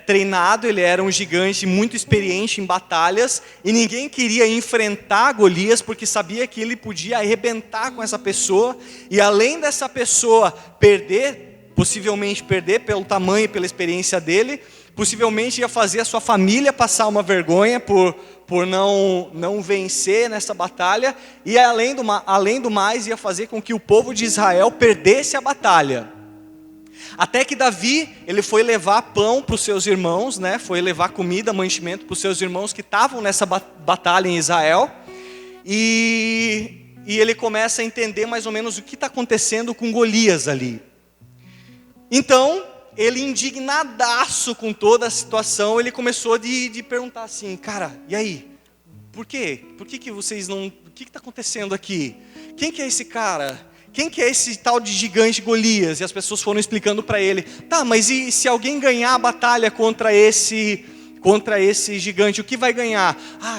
treinado, ele era um gigante muito experiente em batalhas, e ninguém queria enfrentar Golias, porque sabia que ele podia arrebentar com essa pessoa, e além dessa pessoa possivelmente perder pelo tamanho e pela experiência dele, possivelmente ia fazer a sua família passar uma vergonha por não vencer nessa batalha, e além do mais ia fazer com que o povo de Israel perdesse a batalha. Até que Davi, ele foi levar pão para os seus irmãos, né? Foi levar comida, mantimento para os seus irmãos que estavam nessa batalha em Israel, e ele começa a entender mais ou menos o que está acontecendo com Golias ali. Então, ele indignadaço com toda a situação, ele começou de perguntar assim: cara, e aí? Por quê? Por que vocês não... O que está acontecendo aqui? Quem que é esse cara? Quem que é esse tal de gigante Golias? E as pessoas foram explicando para ele: tá, mas e se alguém ganhar a batalha contra esse gigante, o que vai ganhar?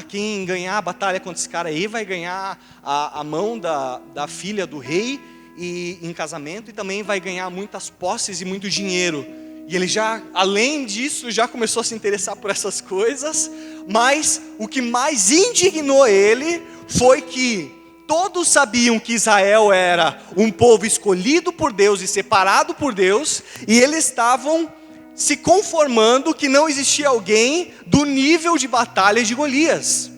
Quem ganhar a batalha contra esse cara aí vai ganhar a mão da filha do rei em casamento, e também vai ganhar muitas posses e muito dinheiro. E ele já, além disso, já começou a se interessar por essas coisas, mas o que mais indignou ele foi que todos sabiam que Israel era um povo escolhido por Deus e separado por Deus, e eles estavam se conformando que não existia alguém do nível de batalha de Golias.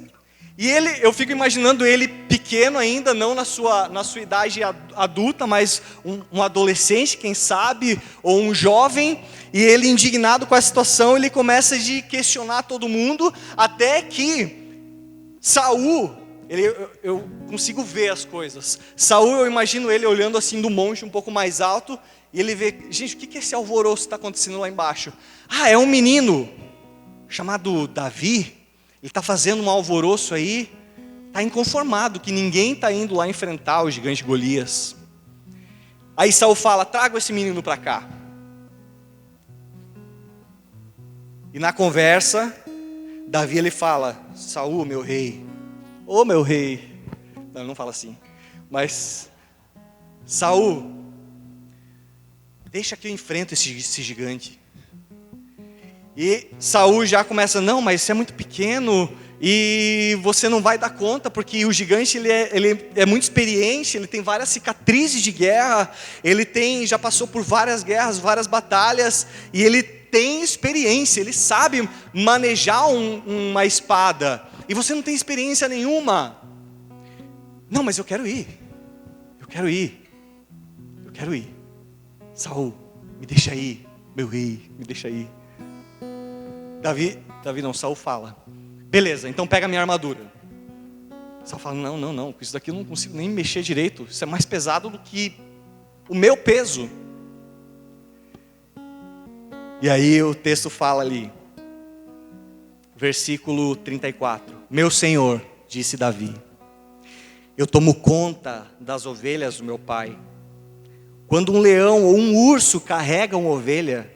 E eu fico imaginando ele pequeno ainda, não na sua idade adulta, mas um adolescente, quem sabe, ou um jovem, e ele indignado com a situação, ele começa a questionar todo mundo, até que Saul, eu consigo ver as coisas. Saul, eu imagino ele olhando assim do monte um pouco mais alto, e ele vê: gente, o que é esse alvoroço que está acontecendo lá embaixo? É um menino chamado Davi. Ele está fazendo um alvoroço aí, está inconformado que ninguém está indo lá enfrentar o gigante Golias. Aí Saul fala: traga esse menino para cá. E na conversa, Davi ele fala: Saul, meu rei, ô meu rei. Não, ele não fala assim, mas Saul, deixa que eu enfrento esse gigante. E Saul já começa: não, mas você é muito pequeno e você não vai dar conta, porque o gigante ele é muito experiente, ele tem várias cicatrizes de guerra, já passou por várias guerras, várias batalhas, e ele tem experiência, ele sabe manejar uma espada, e você não tem experiência nenhuma. Não, mas eu quero ir. Saul, me deixa ir, meu rei, me deixa ir. Saul fala: beleza, então pega a minha armadura. Saul fala: não, com isso daqui eu não consigo nem mexer direito, isso é mais pesado do que o meu peso. E aí o texto fala ali, versículo 34: meu senhor, disse Davi, eu tomo conta das ovelhas do meu pai. Quando um leão ou um urso carrega uma ovelha,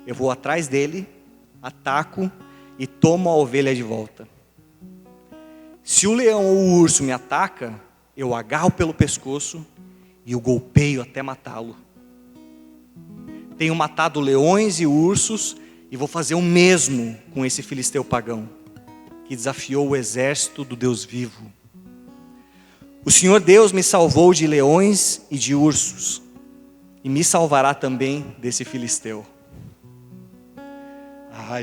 eu vou atrás dele, ataco e tomo a ovelha de volta. Se o leão ou o urso me ataca, eu agarro pelo pescoço e o golpeio até matá-lo. Tenho matado leões e ursos e vou fazer o mesmo com esse filisteu pagão, que desafiou o exército do Deus vivo. O Senhor Deus me salvou de leões e de ursos, e me salvará também desse filisteu.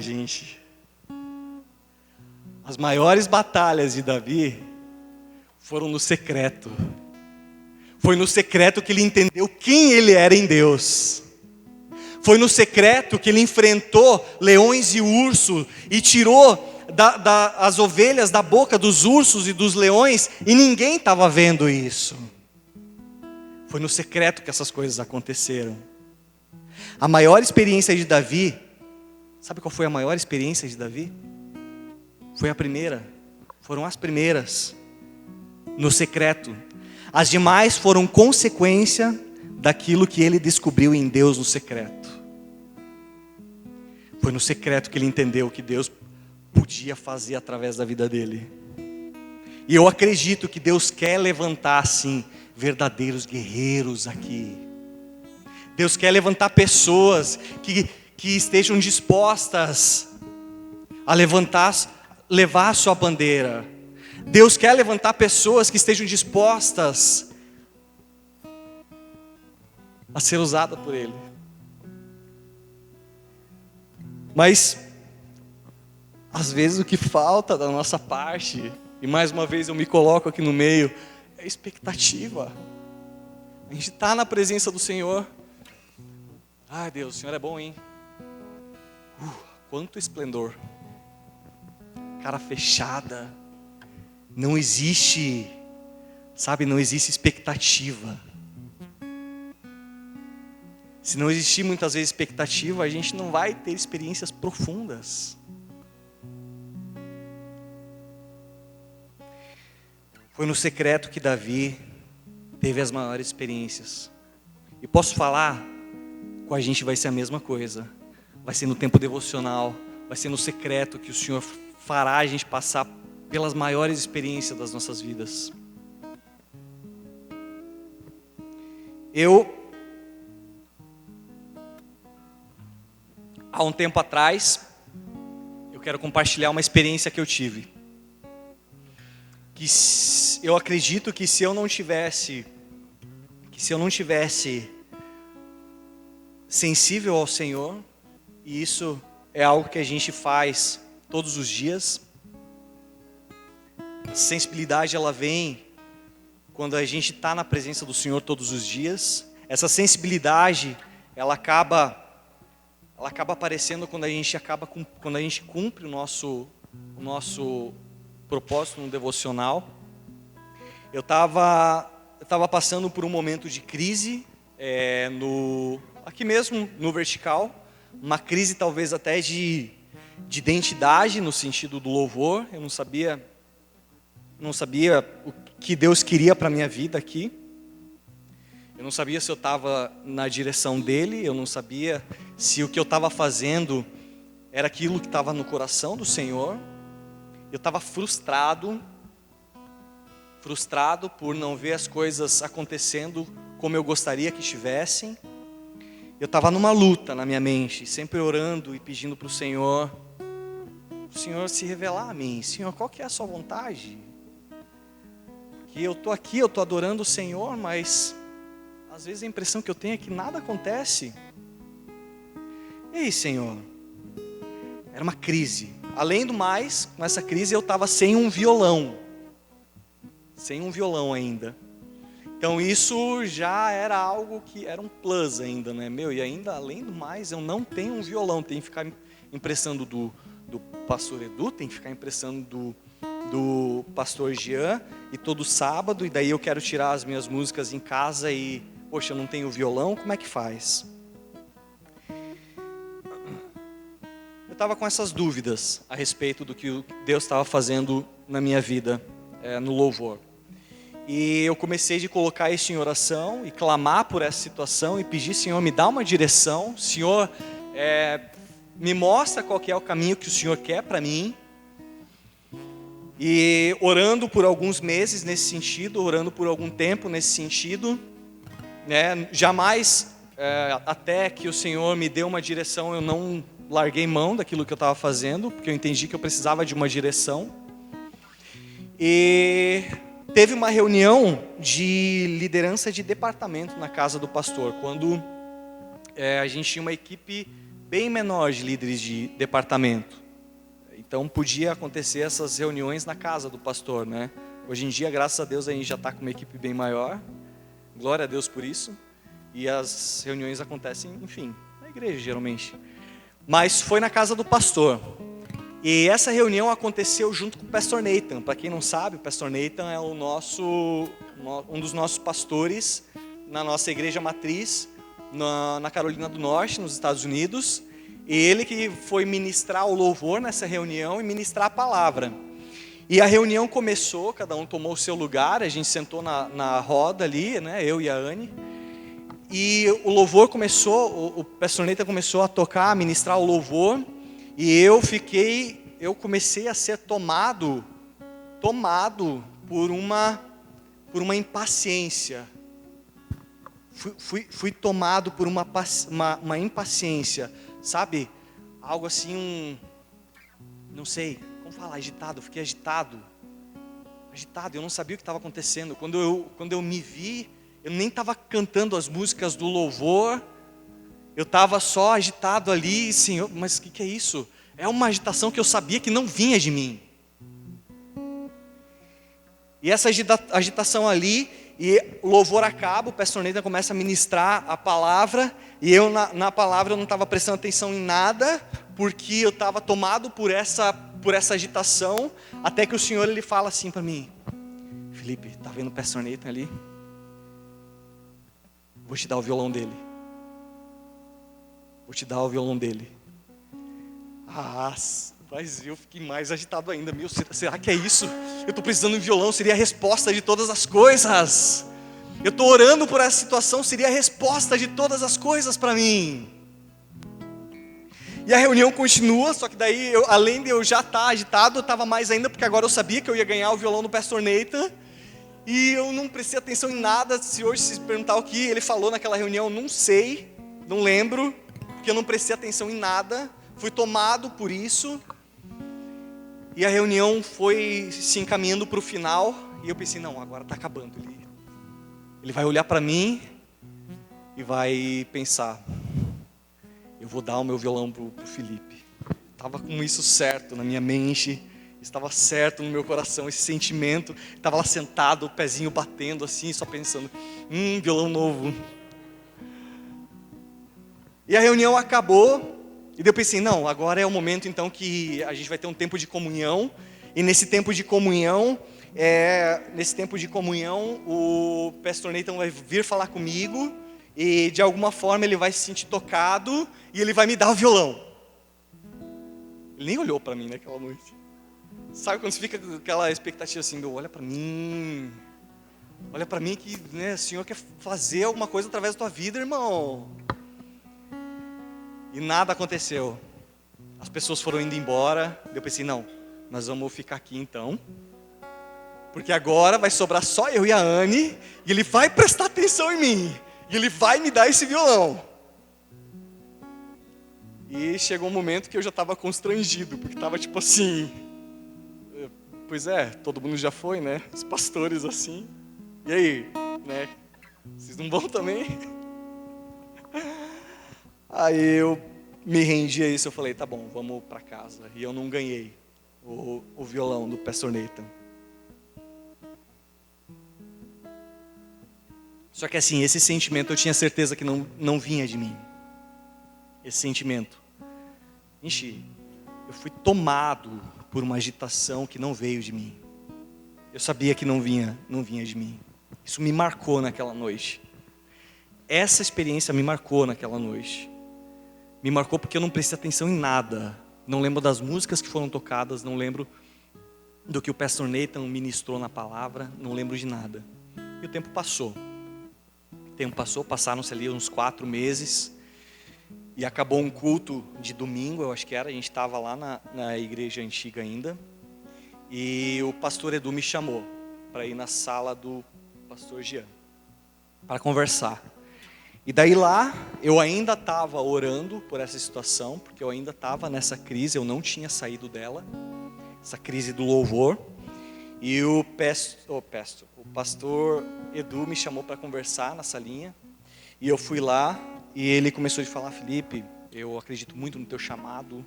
Gente, as maiores batalhas de Davi foram no secreto. Foi no secreto que ele entendeu quem ele era em Deus. Foi no secreto que ele enfrentou leões e ursos e tirou as ovelhas da boca dos ursos e dos leões, e ninguém estava vendo isso. Foi no secreto que essas coisas aconteceram. A maior experiência de Davi, sabe qual foi a maior experiência de Davi? Foi a primeira, foram as primeiras, no secreto. As demais foram consequência daquilo que ele descobriu em Deus no secreto. Foi no secreto que ele entendeu que Deus podia fazer através da vida dele. E eu acredito que Deus quer levantar, sim, verdadeiros guerreiros aqui. Deus quer levantar pessoas que estejam dispostas a levar a sua bandeira. Deus quer levantar pessoas que estejam dispostas a ser usadas por Ele. Mas, às vezes o que falta da nossa parte, e mais uma vez eu me coloco aqui no meio, é expectativa. A gente está na presença do Senhor. Ai Deus, o Senhor é bom, hein? Quanto esplendor. Cara fechada. Não existe, sabe, não existe expectativa. Se não existir muitas vezes expectativa, a gente não vai ter experiências profundas. Foi no secreto que Davi teve as maiores experiências. E posso falar, com a gente vai ser a mesma coisa. Vai ser no tempo devocional, vai ser no secreto que o Senhor fará a gente passar pelas maiores experiências das nossas vidas. Há um tempo atrás, eu quero compartilhar uma experiência que eu tive. Que eu acredito que se eu não tivesse sensível ao Senhor, e isso é algo que a gente faz todos os dias. A sensibilidade, ela vem quando a gente está na presença do Senhor todos os dias. Essa sensibilidade, ela acaba aparecendo quando a gente cumpre o nosso propósito no devocional. Eu estava passando por um momento de crise, aqui mesmo no vertical, uma crise talvez até de identidade no sentido do louvor. Eu não sabia o que Deus queria para a minha vida aqui. Eu não sabia se eu estava na direção dele, eu não sabia se o que eu estava fazendo era aquilo que estava no coração do Senhor. Eu estava frustrado por não ver as coisas acontecendo como eu gostaria que estivessem. Eu estava numa luta na minha mente, sempre orando e pedindo para o Senhor se revelar a mim. Senhor, qual que é a sua vontade? Que eu estou aqui, eu estou adorando o Senhor, mas às vezes a impressão que eu tenho é que nada acontece. Ei, Senhor, era uma crise. Além do mais, com essa crise eu estava sem um violão ainda. Então isso já era algo que era um plus ainda, né? E ainda além do mais, eu não tenho um violão, tenho que ficar emprestando do pastor Edu, tenho que ficar emprestando do pastor Jean, e todo sábado, e daí eu quero tirar as minhas músicas em casa e, poxa, eu não tenho violão, como é que faz? Eu estava com essas dúvidas a respeito do que Deus estava fazendo na minha vida, no louvor. E eu comecei de colocar isso em oração e clamar por essa situação e pedir: Senhor, me dá uma direção, Senhor, me mostra qual que é o caminho que o Senhor quer para mim. E orando por alguns meses nesse sentido, orando por algum tempo nesse sentido, né? Jamais, até que o Senhor me deu uma direção, eu não larguei mão daquilo que eu estava fazendo, porque eu entendi que eu precisava de uma direção. E teve uma reunião de liderança de departamento na casa do pastor, quando a gente tinha uma equipe bem menor de líderes de departamento. Então podia acontecer essas reuniões na casa do pastor, né? Hoje em dia, graças a Deus, a gente já está com uma equipe bem maior. Glória a Deus por isso. E as reuniões acontecem, enfim, na igreja geralmente. Mas foi na casa do pastor. E essa reunião aconteceu junto com o pastor Nathan. Para quem não sabe, o pastor Nathan é um dos nossos pastores na nossa igreja matriz, na Carolina do Norte, nos Estados Unidos. E ele que foi ministrar o louvor nessa reunião e ministrar a palavra. E a reunião começou, cada um tomou o seu lugar, a gente sentou na roda ali, né, eu e a Anne. E o louvor começou, o pastor Nathan começou a tocar, a ministrar o louvor. E eu comecei a ser tomado por uma impaciência. Fui tomado por uma impaciência, sabe? Algo assim, não sei, como falar, agitado. Eu fiquei agitado, eu não sabia o que estava acontecendo. Quando eu me vi, eu nem estava cantando as músicas do louvor, eu estava só agitado ali, Senhor, mas o que é isso? É uma agitação que eu sabia que não vinha de mim. E essa agitação ali, e o louvor acaba, o pastor Nathan começa a ministrar a palavra, e eu na palavra eu não estava prestando atenção em nada, porque eu estava tomado por essa agitação, até que o Senhor ele fala assim para mim: Felipe, tá vendo o pastor Nathan ali? Vou te dar o violão dele. Mas eu fiquei mais agitado ainda. Meu, será que é isso? Eu estou precisando de um violão, seria a resposta de todas as coisas. Eu estou orando por essa situação, seria a resposta de todas as coisas para mim. E a reunião continua, só que daí, além de eu já estar agitado, eu estava mais ainda, porque agora eu sabia que eu ia ganhar o violão do pastor Nathan. E eu não prestei atenção em nada. Se hoje se perguntar o que ele falou naquela reunião, não sei, não lembro, porque eu não prestei atenção em nada. Fui tomado por isso. E a reunião foi se encaminhando para o final. E eu pensei, não, agora está acabando. Ele vai olhar para mim e vai pensar: eu vou dar o meu violão para o Felipe. Estava com isso certo na minha mente. Estava certo no meu coração esse sentimento. Estava lá sentado, o pezinho batendo assim, só pensando: violão novo. E a reunião acabou. E daí eu pensei, não, agora é o momento então que a gente vai ter um tempo de comunhão. E nesse tempo de comunhão, o pastor Nathan vai vir falar comigo. E de alguma forma ele vai se sentir tocado e ele vai me dar o violão. Ele nem olhou para mim naquela noite. Sabe quando você fica com aquela expectativa assim, olha para mim que, né, o Senhor quer fazer alguma coisa através da tua vida, irmão. E nada aconteceu. As pessoas foram indo embora. Eu pensei, não, nós vamos ficar aqui então, porque agora vai sobrar só eu e a Anne, e ele vai prestar atenção em mim, e ele vai me dar esse violão. E chegou um momento que eu já estava constrangido, porque estava tipo assim, pois é, todo mundo já foi, né? Os pastores assim. E aí, né? Vocês não vão também? Aí eu me rendi a isso, eu falei, tá bom, vamos para casa. E eu não ganhei o violão do pastor Nathan. Só que assim, esse sentimento eu tinha certeza que não vinha de mim. Esse sentimento. Eu fui tomado por uma agitação que não veio de mim. Eu sabia que não vinha de mim. Isso me marcou naquela noite. Essa experiência me marcou naquela noite. Me marcou porque eu não prestei atenção em nada. Não lembro das músicas que foram tocadas, não lembro do que o pastor Nathan ministrou na palavra, não lembro de nada. E o tempo passou. Passaram-se ali uns 4 meses. E acabou um culto de domingo, eu acho que era, a gente estava lá na igreja antiga ainda. E o pastor Edu me chamou para ir na sala do pastor Jean, para conversar. E daí lá, eu ainda estava orando por essa situação, porque eu ainda estava nessa crise, eu não tinha saído dela, essa crise do louvor. E o pastor Edu me chamou para conversar na salinha, e eu fui lá, e ele começou a falar: Felipe, eu acredito muito no teu chamado,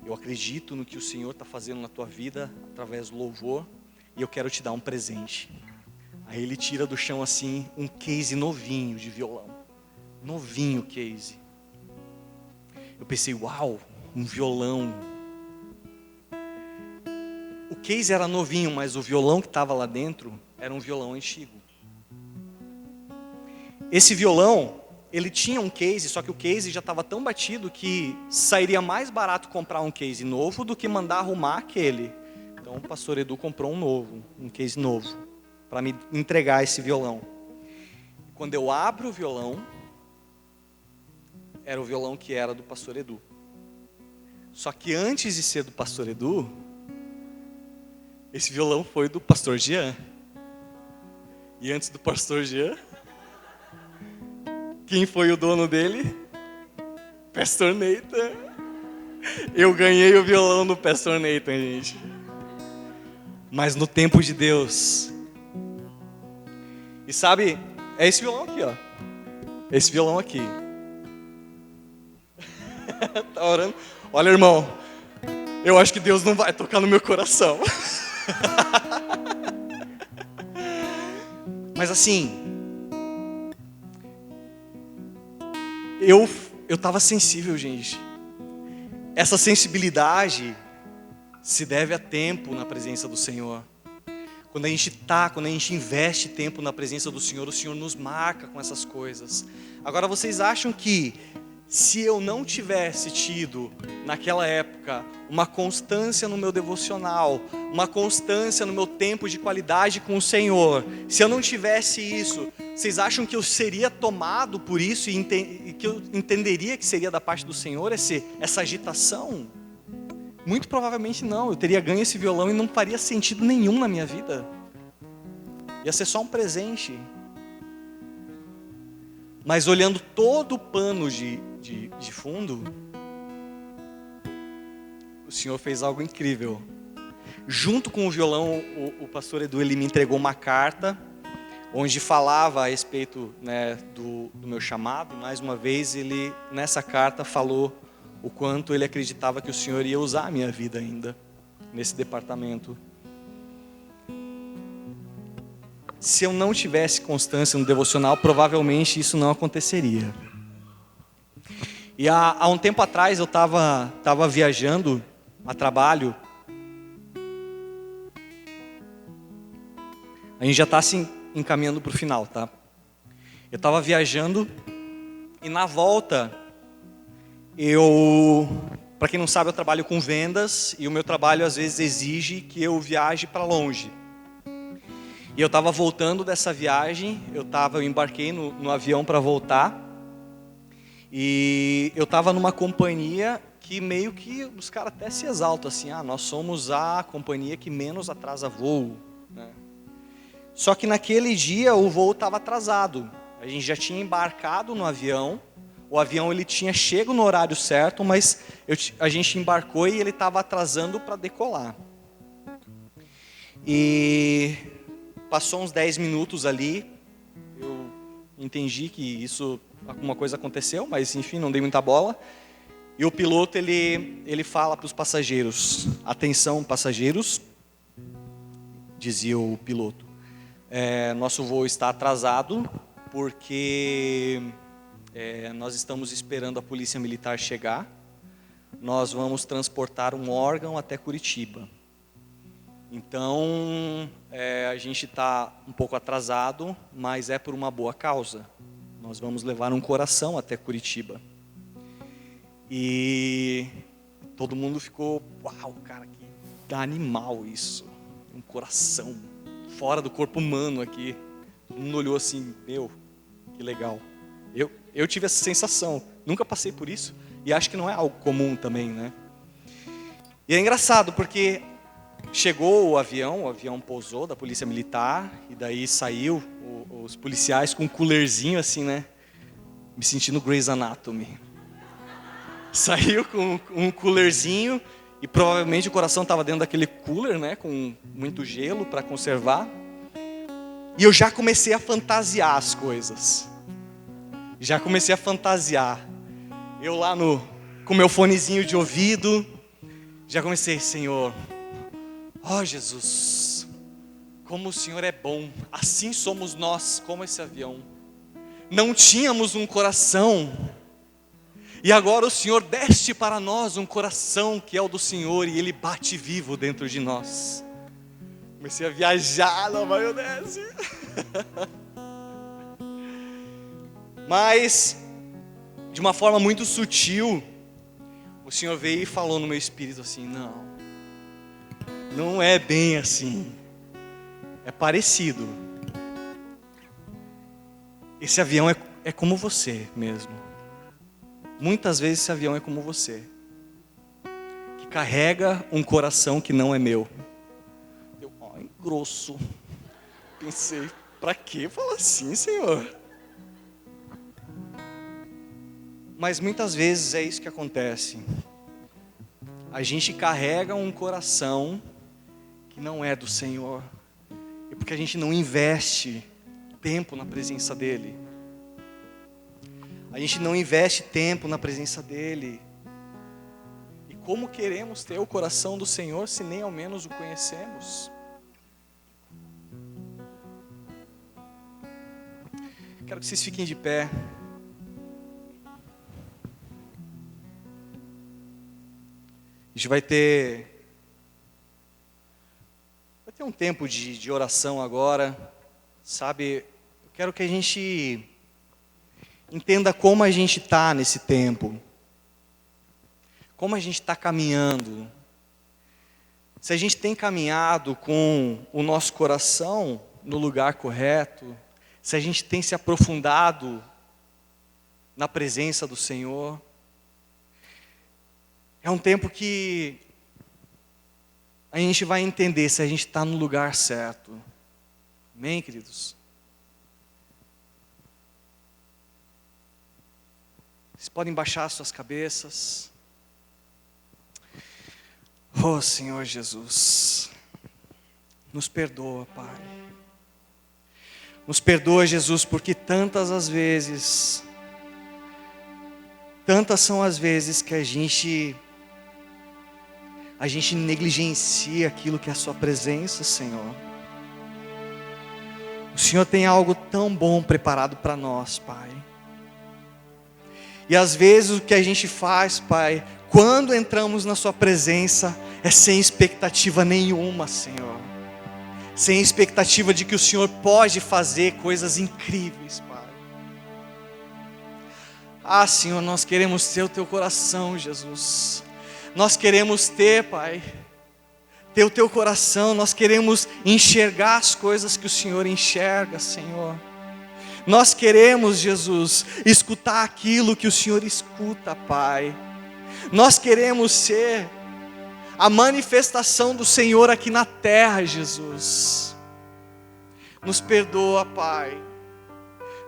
eu acredito no que o Senhor está fazendo na tua vida, através do louvor, e eu quero te dar um presente. Aí ele tira do chão assim, um case novinho de violão. Novinho case. Eu pensei, uau, um violão. case era novinho, mas o violão que estava lá dentro era um violão antigo. Esse violão, ele tinha um case, só que o case já estava tão batido que sairia mais barato comprar um case novo do que mandar arrumar aquele. Então o pastor Edu comprou um case novo, para me entregar esse violão. Quando eu abro o violão, era o violão que era do pastor Edu. Só que antes de ser do pastor Edu, esse violão foi do pastor Jean. E antes do pastor Jean, quem foi o dono dele? Pastor Nathan. Eu ganhei o violão do pastor Nathan, gente. Mas no tempo de Deus. E sabe, é esse violão aqui, ó. Esse violão aqui. Tá orando? Olha, irmão, eu acho que Deus não vai tocar no meu coração. Mas assim, eu estava sensível, gente. Essa sensibilidade se deve a tempo na presença do Senhor. Quando a gente investe tempo na presença do Senhor, o Senhor nos marca com essas coisas. Agora, vocês acham que se eu não tivesse tido, naquela época, uma constância no meu devocional, uma constância no meu tempo de qualidade com o Senhor, se eu não tivesse isso, vocês acham que eu seria tomado por isso e que eu entenderia que seria da parte do Senhor essa agitação? Muito provavelmente não. Eu teria ganho esse violão e não faria sentido nenhum na minha vida. Ia ser só um presente. Mas olhando todo o pano de fundo, o Senhor fez algo incrível. Junto com o violão, o pastor Edu, ele me entregou uma carta onde falava a respeito, né, do meu chamado. Mais uma vez, ele nessa carta falou o quanto ele acreditava que o Senhor ia usar a minha vida ainda nesse departamento. Se eu não tivesse constância no devocional, provavelmente isso não aconteceria. E há um tempo atrás eu estava viajando a trabalho. A gente já está se encaminhando para o final, tá? Eu estava viajando e na volta, para quem não sabe, eu trabalho com vendas e o meu trabalho às vezes exige que eu viaje para longe. E eu estava voltando dessa viagem, eu embarquei no avião para voltar. E eu estava numa companhia que meio que os caras até se exaltam assim, nós somos a companhia que menos atrasa voo, né? Só que naquele dia o voo estava atrasado. A gente já tinha embarcado no avião, o avião ele tinha chego no horário certo, mas a gente embarcou e ele estava atrasando para decolar. E passou uns 10 minutos ali, eu entendi que alguma coisa aconteceu, mas enfim, não dei muita bola. E o piloto, ele fala para os passageiros: atenção, passageiros, dizia o piloto, nosso voo está atrasado porque nós estamos esperando a polícia militar chegar. Nós vamos transportar um órgão até Curitiba. Então, a gente está um pouco atrasado, mas é por uma boa causa. Nós vamos levar um coração até Curitiba. E todo mundo ficou, uau, cara, que animal isso. Um coração fora do corpo humano aqui. Todo mundo olhou assim, meu, que legal. Eu tive essa sensação, nunca passei por isso. E acho que não é algo comum também, né? E é engraçado porque chegou o avião pousou da polícia militar, e daí saiu os policiais com um coolerzinho assim, né? Me sentindo Grey's Anatomy. Saiu com um coolerzinho, e provavelmente o coração estava dentro daquele cooler, né? Com muito gelo para conservar. E eu já comecei a fantasiar as coisas. Já comecei a fantasiar. Eu lá com meu fonezinho de ouvido, já comecei, Senhor, ó Jesus, como o Senhor é bom, assim somos nós, como esse avião. Não tínhamos um coração, e agora o Senhor deste para nós um coração que é o do Senhor, e Ele bate vivo dentro de nós. Comecei a viajar na maionese. Mas, de uma forma muito sutil, o Senhor veio e falou no meu espírito assim: não é bem assim, é parecido. Esse avião é como você mesmo. Muitas vezes esse avião é como você, que carrega um coração que não é meu. Eu, grosso. Pensei, pra que falar assim, Senhor? Mas muitas vezes é isso que acontece. A gente carrega um coração que não é do Senhor. E porque a gente não investe tempo na presença dEle. A gente não investe tempo na presença dEle. E como queremos ter o coração do Senhor se nem ao menos o conhecemos? Quero que vocês fiquem de pé. A gente vai ter um tempo de oração agora, sabe? Eu quero que a gente entenda como a gente está nesse tempo, como a gente está caminhando, se a gente tem caminhado com o nosso coração no lugar correto, se a gente tem se aprofundado na presença do Senhor. É um tempo que a gente vai entender se a gente está no lugar certo. Amém, queridos? Vocês podem baixar suas cabeças. Oh, Senhor Jesus, nos perdoa, Pai. Nos perdoa, Jesus, porque tantas são as vezes que a gente negligencia aquilo que é a sua presença, Senhor. O Senhor tem algo tão bom preparado para nós, Pai. E às vezes o que a gente faz, Pai, quando entramos na sua presença, é sem expectativa nenhuma, Senhor. Sem expectativa de que o Senhor pode fazer coisas incríveis, Pai. Ah, Senhor, nós queremos ter o teu coração, Jesus. Nós queremos ter, Pai, ter o teu coração. Nós queremos enxergar as coisas que o Senhor enxerga, Senhor. Nós queremos, Jesus, escutar aquilo que o Senhor escuta, Pai. Nós queremos ser a manifestação do Senhor aqui na terra, Jesus. Nos perdoa, Pai.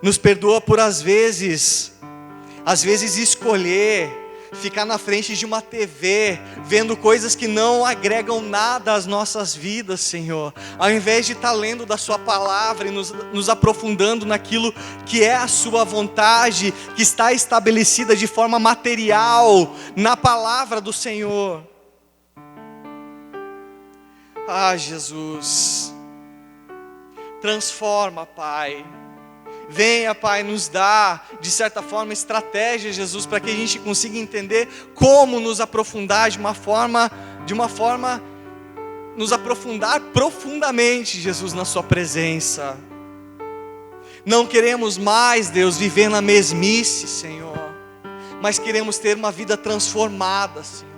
Nos perdoa por às vezes escolher ficar na frente de uma TV, vendo coisas que não agregam nada às nossas vidas, Senhor. Ao invés de estar lendo da sua palavra e nos aprofundando naquilo que é a sua vontade, que está estabelecida de forma material na palavra do Senhor. Ah, Jesus, transforma, Pai. Venha, Pai, nos dar, de certa forma, estratégia, Jesus, para que a gente consiga entender como nos aprofundar nos aprofundar profundamente, Jesus, na sua presença. Não queremos mais, Deus, viver na mesmice, Senhor, mas queremos ter uma vida transformada, Senhor.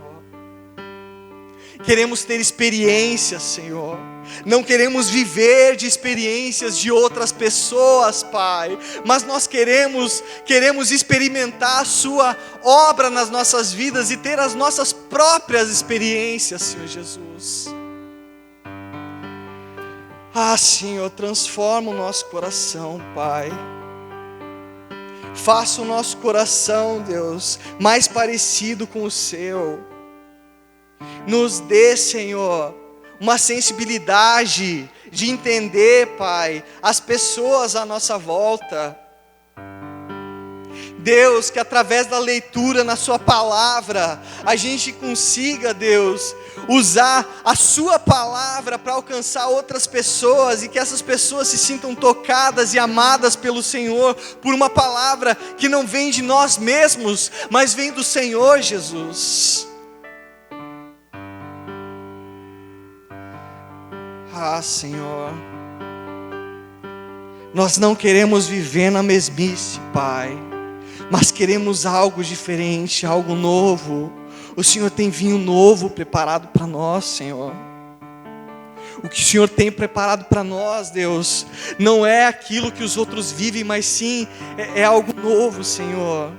Queremos ter experiências, Senhor. Não queremos viver de experiências de outras pessoas, Pai, mas nós queremos experimentar a sua obra nas nossas vidas e ter as nossas próprias experiências, Senhor Jesus. Ah, Senhor, transforma o nosso coração, Pai. Faça o nosso coração, Deus, mais parecido com o seu. Nos dê, Senhor, uma sensibilidade de entender, Pai, as pessoas à nossa volta. Deus, que através da leitura na sua palavra, a gente consiga, Deus, usar a sua palavra para alcançar outras pessoas, e que essas pessoas se sintam tocadas e amadas pelo Senhor, por uma palavra que não vem de nós mesmos, mas vem do Senhor Jesus. Ah, Senhor, nós não queremos viver na mesmice, Pai, mas queremos algo diferente, algo novo. O Senhor tem vinho novo preparado para nós, Senhor. O que o Senhor tem preparado para nós, Deus, não é aquilo que os outros vivem, mas sim é algo novo, Senhor.